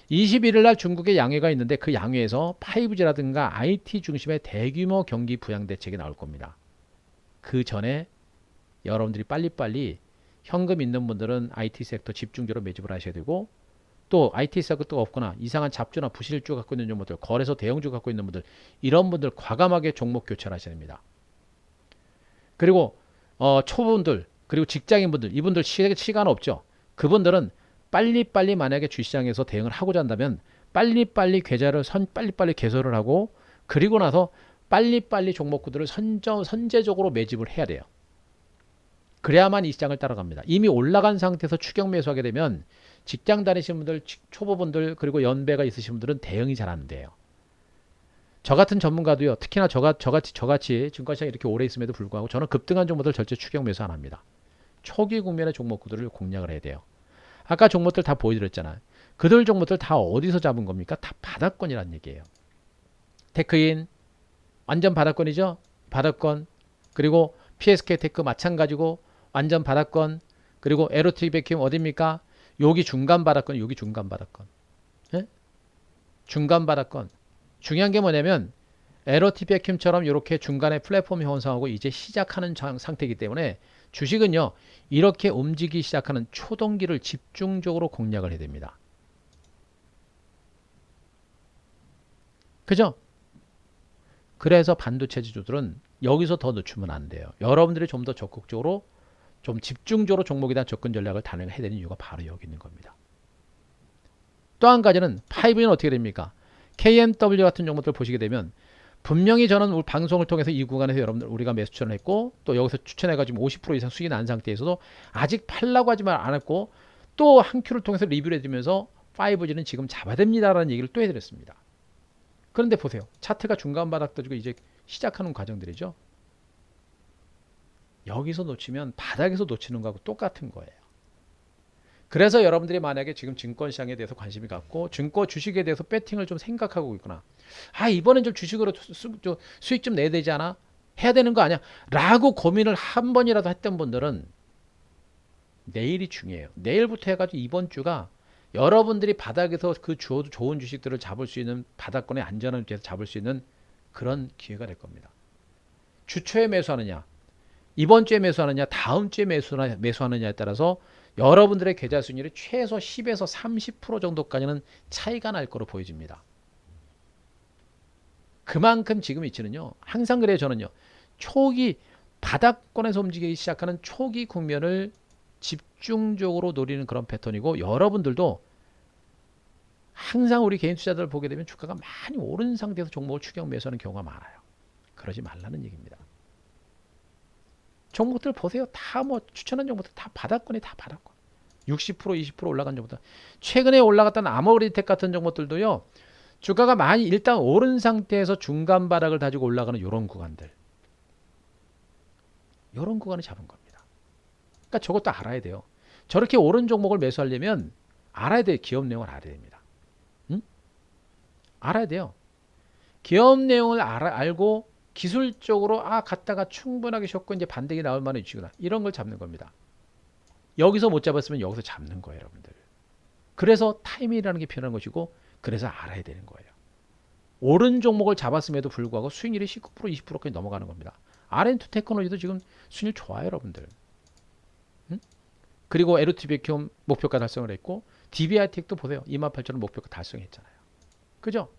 21일 날 중국에 양회가 있는데 그 양회에서 5G라든가 IT 중심의 대규모 경기 부양 대책이 나올 겁니다. 그 전에 여러분들이 빨리빨리 현금 있는 분들은 IT 섹터 집중적으로 매집을 하셔야 되고 또 IT 섹터가 없거나 이상한 잡주나 부실주 갖고 있는 종목들, 거래소 대형주 갖고 있는 분들 이런 분들 과감하게 종목 교체를 하셔야 됩니다. 그리고 초보분들 그리고 직장인분들 이분들 시간 없죠. 그분들은 빨리빨리 만약에 주시장에서 대응을 하고자 한다면 빨리빨리 계좌를 빨리빨리 개설을 하고 그리고 나서 빨리빨리 종목들을 선제적으로 매집을 해야 돼요. 그래야만 이 시장을 따라갑니다. 이미 올라간 상태에서 추격 매수하게 되면 직장 다니시는 분들, 초보분들 그리고 연배가 있으신 분들은 대응이 잘 안 돼요. 저 같은 전문가도요. 특히나 저같이 증권시장에 이렇게 오래 있음에도 불구하고 저는 급등한 종목들 절대 추격 매수 안 합니다. 초기 국면의 종목들을 공략을 해야 돼요. 아까 종목들 다 보여드렸잖아요. 그들 종목들 다 어디서 잡은 겁니까? 다 바닥권이란 얘기예요. 테크인 완전 바닥권이죠. 바닥권. 그리고 PSK 테크 마찬가지고 완전 바닥권. 그리고 에로틱 베큐um 어딥니까? 여기 중간 바닥권, 여기 중간 바닥권. 예? 중간 바닥권. 중요한 게 뭐냐면 에로틱 베큐um처럼 이렇게 중간에 플랫폼이 형성하고 이제 시작하는 상태이기 때문에 주식은요. 이렇게 움직이기 시작하는 초동기를 집중적으로 공략을 해야 됩니다. 그죠? 그래서 반도체 지주들은 여기서 더 늦추면 안 돼요. 여러분들이 좀 더 적극적으로 좀 집중적으로 종목에 대한 접근 전략을 단행해야 되는 이유가 바로 여기 있는 겁니다. 또 한 가지는 5G는 어떻게 됩니까? KMW 같은 종목들 보시게 되면 분명히 저는 우리 방송을 통해서 이 구간에서 여러분들 우리가 매수 추천했고 또 여기서 추천해가지고 50% 이상 수익이 난 상태에서도 아직 팔라고 하지만 안 했고 또 한 큐를 통해서 리뷰를 해주면서 5G는 지금 잡아야 됩니다라는 얘기를 또 해드렸습니다. 그런데 보세요. 차트가 중간 바닥 떠지고 이제 시작하는 과정들이죠. 여기서 놓치면 바닥에서 놓치는 거하고 똑같은 거예요. 그래서 여러분들이 만약에 지금 증권시장에 대해서 관심이 갖고 주식에 대해서 배팅을 좀 생각하고 있구나. 아 이번엔 좀 주식으로 수익 좀 내야 되지 않아? 해야 되는 거 아니야? 라고 고민을 한 번이라도 했던 분들은 내일이 중요해요. 내일부터 해가지고 이번 주가 여러분들이 바닥에서 그 좋은 주식들을 잡을 수 있는 바닥권의 안전한 위치에서 잡을 수 있는 그런 기회가 될 겁니다. 주초에 매수하느냐 이번 주에 매수하느냐 다음 주에 매수하느냐에 따라서 여러분들의 계좌 수익률이 최소 10에서 30% 정도까지는 차이가 날 거로 보여집니다. 그만큼 지금 이치는요. 항상 그래요. 저는요. 초기 바닥권에서 움직이기 시작하는 초기 국면을 집중적으로 노리는 그런 패턴이고 여러분들도 항상 우리 개인 투자자들 보게 되면 주가가 많이 오른 상태에서 종목을 추격 매수하는 경우가 많아요. 그러지 말라는 얘기입니다. 종목들 보세요. 다 뭐 추천한 종목들 다 바닥권이 다 바닥권. 60% 20% 올라간 종목들. 최근에 올라갔던 아모리텍 같은 종목들도요. 주가가 많이 일단 오른 상태에서 중간 바닥을 다지고 올라가는 이런 구간들. 이런 구간을 잡은 겁니다. 그러니까 저것도 알아야 돼요. 저렇게 오른 종목을 매수하려면 알아야 돼요. 기업 내용을 알아야 됩니다. 응? 알아야 돼요. 기업 내용을 알고 기술적으로 갔다가 충분하게 쉬었고 이제 반등이 나올 만한 위치구나. 이런 걸 잡는 겁니다. 여기서 못 잡았으면 여기서 잡는 거예요, 여러분들. 그래서 타이밍이라는 게 필요한 것이고 그래서 알아야 되는 거예요. 오른 종목을 잡았음에도 불구하고 수익률이 19% 20%까지 넘어가는 겁니다. R&D 테크놀로지도 지금 수익률 좋아요, 여러분들. 응? 그리고 LTBQ 목표가 달성을 했고 DBI텍도 보세요. 28,000원 목표가 달성했잖아요. 그죠?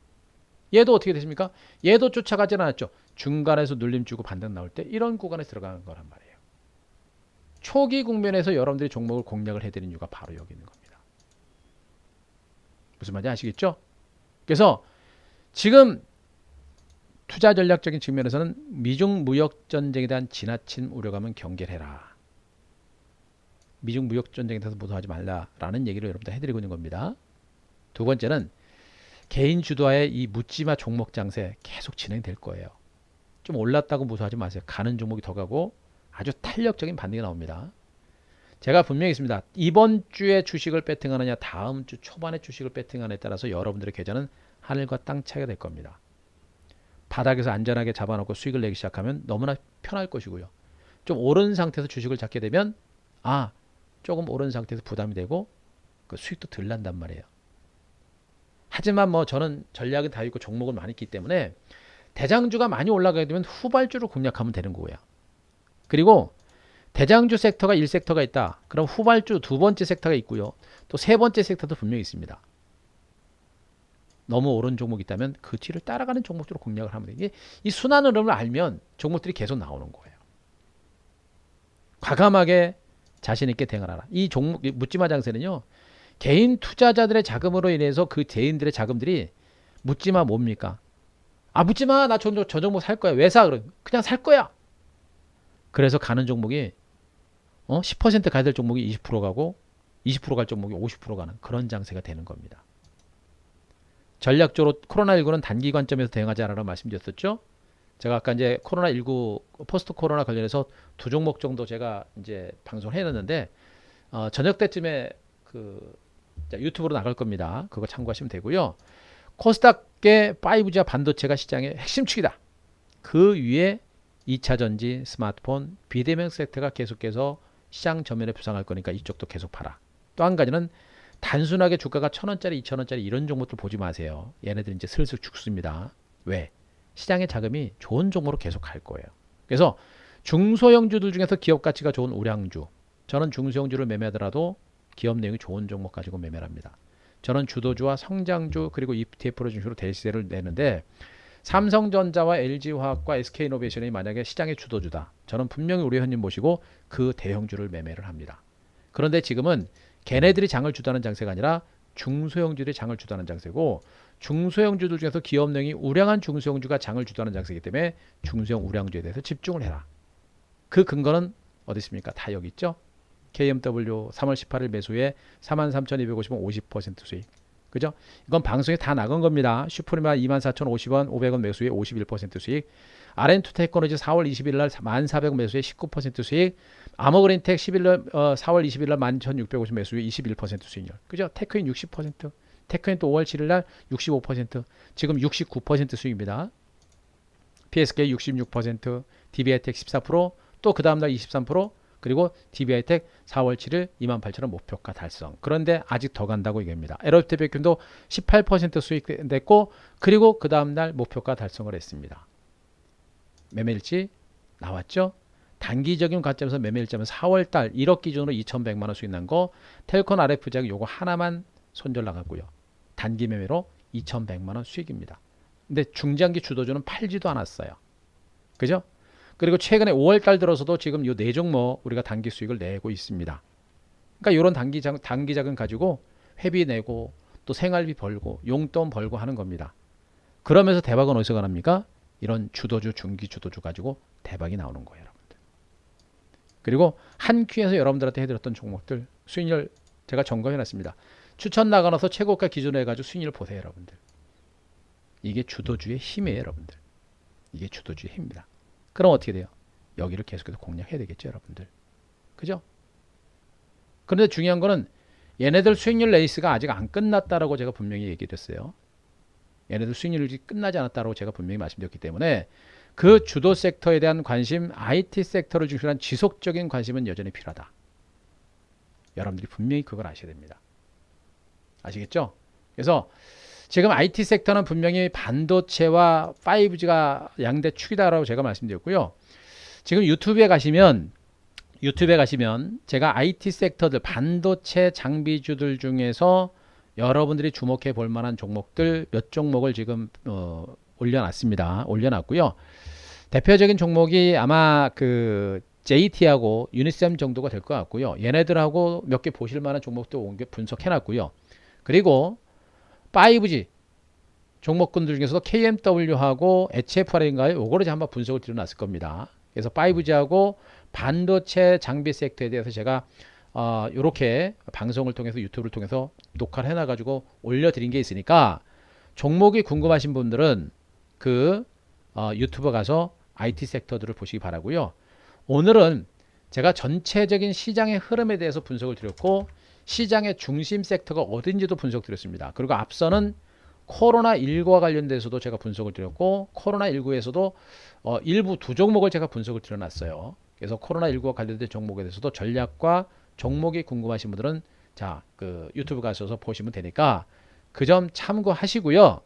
얘도 어떻게 됐습니까? 얘도 쫓아가지 않았죠. 중간에서 눌림 주고 반등 나올 때 이런 구간에 들어가는 거란 말이에요. 초기 국면에서 여러분들이 종목을 공략을 해드리는 이유가 바로 여기 있는 겁니다. 무슨 말인지 아시겠죠? 그래서 지금 투자 전략적인 측면에서는 미중 무역 전쟁에 대한 지나친 우려감은 경계해라. 미중 무역 전쟁에 대해서 모도하지 말라라는 얘기를 여러분들 해드리고 있는 겁니다. 두 번째는 개인 주도하에 이 묻지마 종목 장세 계속 진행될 거예요. 좀 올랐다고 무서워하지 마세요. 가는 종목이 더 가고 아주 탄력적인 반등이 나옵니다. 제가 분명히 있습니다. 이번 주에 주식을 배팅하느냐 다음 주 초반에 주식을 배팅하느냐에 따라서 여러분들의 계좌는 하늘과 땅 차이가 될 겁니다. 바닥에서 안전하게 잡아놓고 수익을 내기 시작하면 너무나 편할 것이고요. 좀 오른 상태에서 주식을 잡게 되면 조금 오른 상태에서 부담이 되고 그 수익도 덜 난단 말이에요. 하지만 뭐 저는 전략은 다 있고 종목은 많이 있기 때문에 대장주가 많이 올라가게 되면 후발주로 공략하면 되는 거고요. 그리고 대장주 섹터가 1섹터가 있다. 그럼 후발주 두 번째 섹터가 있고요. 또 세 번째 섹터도 분명히 있습니다. 너무 오른 종목이 있다면 그 뒤를 따라가는 종목들로 공략을 하면 돼요. 이 순환 흐름을 알면 종목들이 계속 나오는 거예요. 과감하게 자신 있게 대응하라. 이 종목 묻지마 장세는요. 개인 투자자들의 자금으로 인해서 그 개인들의 자금들이 묻지마 뭡니까? 묻지마 나 저 종목 살 거야. 왜 사? 그냥 살 거야. 그래서 가는 종목이 10% 가야 될 종목이 20% 가고 20% 갈 종목이 50% 가는 그런 장세가 되는 겁니다. 전략적으로 코로나19는 단기 관점에서 대응하자라고 말씀드렸었죠. 제가 아까 이제 코로나19 포스트 코로나 관련해서 두 종목 정도 제가 이제 방송을 해놨는데 저녁 때쯤에 유튜브로 나갈 겁니다. 그거 참고하시면 되고요. 코스닥의 5G와 반도체가 시장의 핵심축이다. 그 위에 2차 전지, 스마트폰, 비대면 섹터가 계속해서 시장 전면에 부상할 거니까 이쪽도 계속 팔아. 또 한 가지는 단순하게 주가가 1,000원짜리, 2,000원짜리 이런 종목들 보지 마세요. 얘네들 이제 슬슬 죽습니다. 왜? 시장의 자금이 좋은 종목으로 계속 갈 거예요. 그래서 중소형주들 중에서 기업 가치가 좋은 우량주. 저는 중소형주를 매매하더라도 기업 내용이 좋은 종목 가지고 매매를 합니다. 저는 주도주와 성장주 그리고 ETF를 중심으로 대시세를 내는데 삼성전자와 LG화학과 SK이노베이션이 만약에 시장의 주도주다. 저는 분명히 우리 회원님 모시고 그 대형주를 매매를 합니다. 그런데 지금은 걔네들이 장을 주도하는 장세가 아니라 중소형주들이 장을 주도하는 장세고 중소형주들 중에서 기업 내용이 우량한 중소형주가 장을 주도하는 장세이기 때문에 중소형 우량주에 대해서 집중을 해라. 그 근거는 어디 있습니까? 다 여기 있죠. KMW 3월 18일 매수에 43,250원 50% 수익. 그죠? 이건 방송에 다 나간 겁니다. 슈프리마 24,050원 500원 매수에 51% 수익. RN2 테크놀로지 4월 20일 날 1,400원 매수에 19% 수익. 아머그린텍 4월 20일 날 11,650 매수에 21% 수익률. 그죠? 테크인 60%. 테크인 또 5월 7일 날 65%. 지금 69% 수익입니다. PSK 66%, DB하이텍 14%, 또 그 다음 날 23%, 그리고 DB하이텍 4월 7일 28,000원 목표가 달성. 그런데 아직 더 간다고 얘기합니다. 에러비트백균도 18% 수익됐고 그리고 그 다음 날 목표가 달성을 했습니다. 매매일지 나왔죠? 단기적인 관점에서 매매일자면 4월달 1억 기준으로 2,100만원 수익 난 거 텔콘 RF작이 요거 하나만 손절 나갔고요. 단기 매매로 2,100만원 수익입니다. 근데 중장기 주도주는 팔지도 않았어요. 그죠? 그리고 최근에 5월달 들어서도 지금 이 네 종목 우리가 단기 수익을 내고 있습니다. 그러니까 이런 단기 자금 가지고 회비 내고 또 생활비 벌고 용돈 벌고 하는 겁니다. 그러면서 대박은 어디서 가납니까? 이런 주도주, 중기 주도주 가지고 대박이 나오는 거예요, 여러분들. 그리고 한 큐에서 여러분들한테 해드렸던 종목들 수익률 제가 점검해놨습니다. 추천 나가서 최고가 기준으로 해가지고 수익률 보세요, 여러분들. 이게 주도주의 힘이에요, 여러분들. 이게 주도주의 힘입니다. 그럼 어떻게 돼요? 여기를 계속해서 공략해야 되겠죠, 여러분들. 그죠? 그런데 중요한 거는 얘네들 수익률 레이스가 아직 안 끝났다라고 제가 분명히 얘기했어요. 얘네들 수익률이 끝나지 않았다라고 제가 분명히 말씀드렸기 때문에 그 주도 섹터에 대한 관심, IT 섹터를 중심으로 한 지속적인 관심은 여전히 필요하다. 여러분들이 분명히 그걸 아셔야 됩니다. 아시겠죠? 그래서 지금 IT 섹터는 분명히 반도체와 5G가 양대 축이다라고 제가 말씀드렸고요. 지금 유튜브에 가시면 제가 IT 섹터들 반도체 장비주들 중에서 여러분들이 주목해 볼 만한 종목들 몇 종목을 지금 올려놨고요. 대표적인 종목이 아마 그 JT하고 유니셈 정도가 될 것 같고요. 얘네들하고 몇 개 보실 만한 종목도 옮겨 분석해놨고요. 그리고 5G 종목군들 중에서도 KMW하고 HFR인가요? 요거를 한번 분석을 드려놨을 겁니다. 그래서 5G하고 반도체 장비 섹터에 대해서 제가 이렇게 방송을 통해서 유튜브를 통해서 녹화를 해놔가지고 올려드린 게 있으니까 종목이 궁금하신 분들은 그 유튜브 가서 IT 섹터들을 보시기 바라고요. 오늘은 제가 전체적인 시장의 흐름에 대해서 분석을 드렸고 시장의 중심 섹터가 어딘지도 분석드렸습니다. 그리고 앞서는 코로나19와 관련돼서도 제가 분석을 드렸고 코로나19에서도 일부 두 종목을 제가 분석을 드려놨어요. 그래서 코로나19와 관련된 종목에 대해서도 전략과 종목이 궁금하신 분들은 자, 그 유튜브 가셔서 보시면 되니까 그 점 참고하시고요.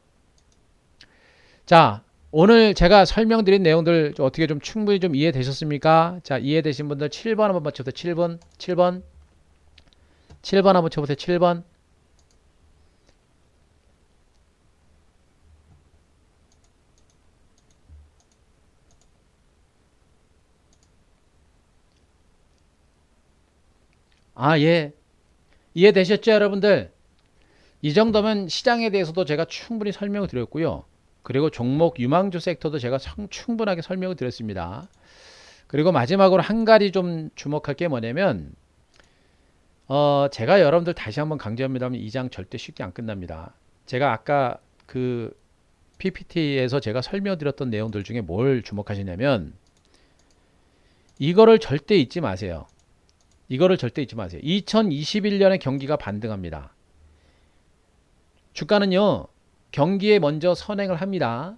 자, 오늘 제가 설명드린 내용들 어떻게 좀 충분히 좀 이해되셨습니까? 자, 이해되신 분들 7번 한번 맞춰보세요. 7번 한번 쳐보세요. 7번. 예. 이해되셨죠, 여러분들? 이 정도면 시장에 대해서도 제가 충분히 설명을 드렸고요. 그리고 종목 유망주 섹터도 제가 충분하게 설명을 드렸습니다. 그리고 마지막으로 한 가지 좀 주목할 게 뭐냐면 제가 여러분들 다시 한번 강조합니다만 이 장 절대 쉽게 안 끝납니다. 제가 아까 그 PPT에서 제가 설명드렸던 내용들 중에 뭘 주목하시냐면 이거를 절대 잊지 마세요. 이거를 절대 잊지 마세요. 2021년에 경기가 반등합니다. 주가는요 경기에 먼저 선행을 합니다.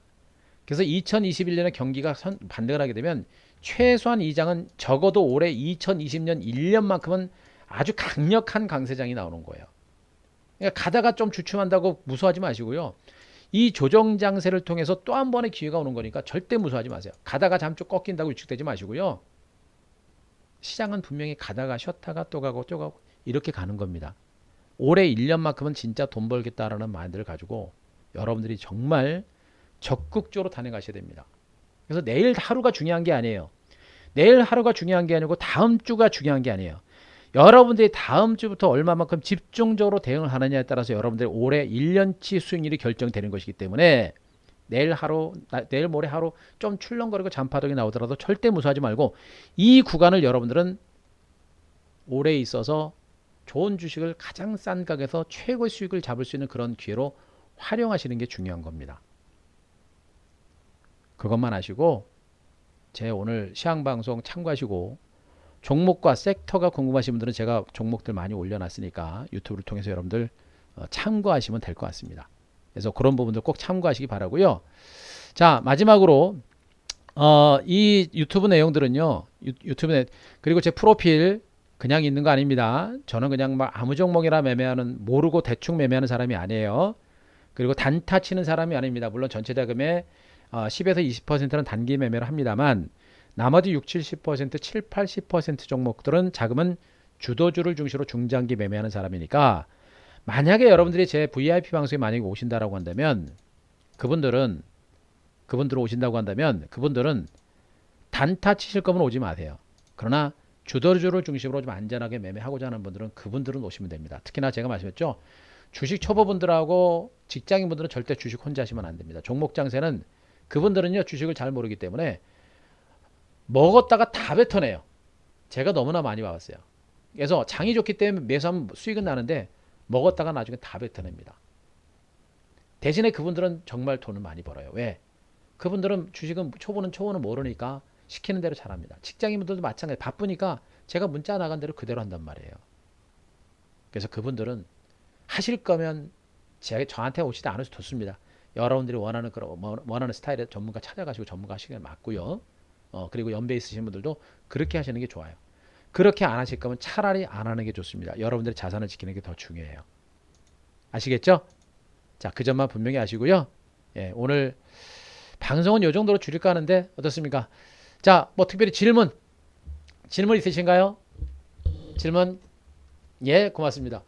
그래서 2021년에 경기가 반등을 하게 되면 최소한 이 장은 적어도 올해 2020년 1년만큼은 아주 강력한 강세장이 나오는 거예요. 그러니까 가다가 좀 주춤한다고 무서워하지 마시고요. 이 조정 장세를 통해서 또 한 번의 기회가 오는 거니까 절대 무서워하지 마세요. 가다가 잠깐 꺾인다고 위축되지 마시고요. 시장은 분명히 가다가 쉬었다가 또 가고 또 가고 이렇게 가는 겁니다. 올해 1년만큼은 진짜 돈 벌겠다라는 마인드를 가지고 여러분들이 정말 적극적으로 단행하셔야 됩니다. 그래서 내일 하루가 중요한 게 아니에요. 내일 하루가 중요한 게 아니고 다음 주가 중요한 게 아니에요. 여러분들이 다음 주부터 얼마만큼 집중적으로 대응을 하느냐에 따라서 여러분들이 올해 1년치 수익률이 결정되는 것이기 때문에 내일 하루, 내일 모레 하루 좀 출렁거리고 잔파동이 나오더라도 절대 무서워하지 말고 이 구간을 여러분들은 올해에 있어서 좋은 주식을 가장 싼 가격에서 최고의 수익을 잡을 수 있는 그런 기회로 활용하시는 게 중요한 겁니다. 그것만 아시고 제 오늘 시황방송 참고하시고 종목과 섹터가 궁금하신 분들은 제가 종목들 많이 올려놨으니까 유튜브를 통해서 여러분들 참고하시면 될 것 같습니다. 그래서 그런 부분들 꼭 참고하시기 바라고요. 자, 마지막으로 이 유튜브 내용들은요. 유튜브에 그리고 제 프로필 그냥 있는 거 아닙니다. 저는 그냥 막 아무 종목이나 매매하는 모르고 대충 매매하는 사람이 아니에요. 그리고 단타 치는 사람이 아닙니다. 물론 전체 자금의 10에서 20%는 단기 매매를 합니다만 나머지 6, 70%, 7, 80% 종목들은 자금은 주도주를 중심으로 중장기 매매하는 사람이니까 만약에 여러분들이 제 VIP 방송에 만약에 오신다라고 한다면 그분들은 오신다고 한다면 그분들은 단타 치실 거면 오지 마세요. 그러나 주도주를 중심으로 좀 안전하게 매매하고자 하는 분들은 그분들은 오시면 됩니다. 특히나 제가 말씀했죠. 주식 초보분들하고 직장인분들은 절대 주식 혼자 하시면 안 됩니다. 종목 장세는 그분들은요 주식을 잘 모르기 때문에 먹었다가 다 뱉어내요. 제가 너무나 많이 봐왔어요. 그래서 장이 좋기 때문에 매수하면 수익은 나는데 먹었다가 나중에 다 뱉어냅니다. 대신에 그분들은 정말 돈을 많이 벌어요. 왜? 그분들은 주식은 초보는 모르니까 시키는 대로 잘합니다. 직장인분들도 마찬가지 바쁘니까 제가 문자 나간 대로 그대로 한단 말이에요. 그래서 그분들은 하실 거면 저한테 오시지 않으셔도 좋습니다. 여러분들이 원하는 스타일의 전문가 찾아가시고 전문가 하시는 게 맞고요. 그리고 연배 있으신 분들도 그렇게 하시는 게 좋아요. 그렇게 안 하실 거면 차라리 안 하는 게 좋습니다. 여러분들의 자산을 지키는 게 더 중요해요. 아시겠죠? 자, 그 점만 분명히 아시고요. 예, 오늘 방송은 이 정도로 줄일까 하는데 어떻습니까? 자, 뭐 특별히 질문 있으신가요? 질문? 예, 고맙습니다.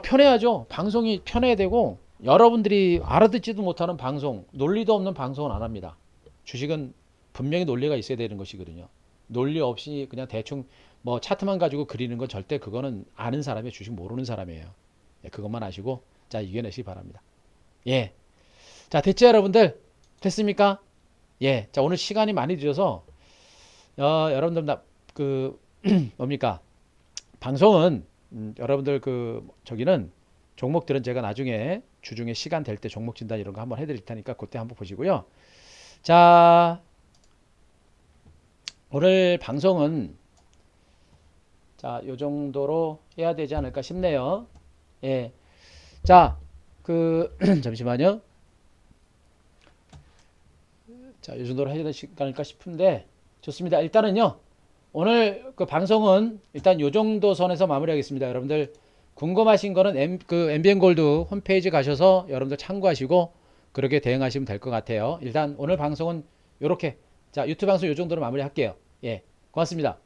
편해야죠. 방송이 편해야 되고 여러분들이 알아듣지도 못하는 방송, 논리도 없는 방송은 안 합니다. 주식은 분명히 논리가 있어야 되는 것이거든요. 논리 없이 그냥 대충 뭐 차트만 가지고 그리는 건 절대 그거는 아는 사람이 주식 모르는 사람이에요. 예, 그것만 아시고 자 이겨내시기 바랍니다. 예. 자 됐죠 여러분들? 됐습니까? 예. 자 오늘 시간이 많이 들어서 여러분들 그 뭡니까? 방송은 여러분들 그 저기는 종목들은 제가 나중에 주중에 시간 될 때 종목 진단 이런 거 한번 해드릴 테니까 그때 한번 보시고요. 자 오늘 방송은 자요 정도로 해야 되지 않을까 싶네요. 예. 자 그 잠시만요. 자, 이 정도로 해야 되는 시간일까 싶은데 좋습니다. 일단은요. 오늘 그 방송은 일단 요 정도 선에서 마무리하겠습니다. 여러분들 궁금하신 거는 그 MBN 골드 홈페이지 가셔서 여러분들 참고하시고 그렇게 대응하시면 될 것 같아요. 일단 오늘 방송은 요렇게 자, 유튜브 방송 요 정도로 마무리할게요. 예. 고맙습니다.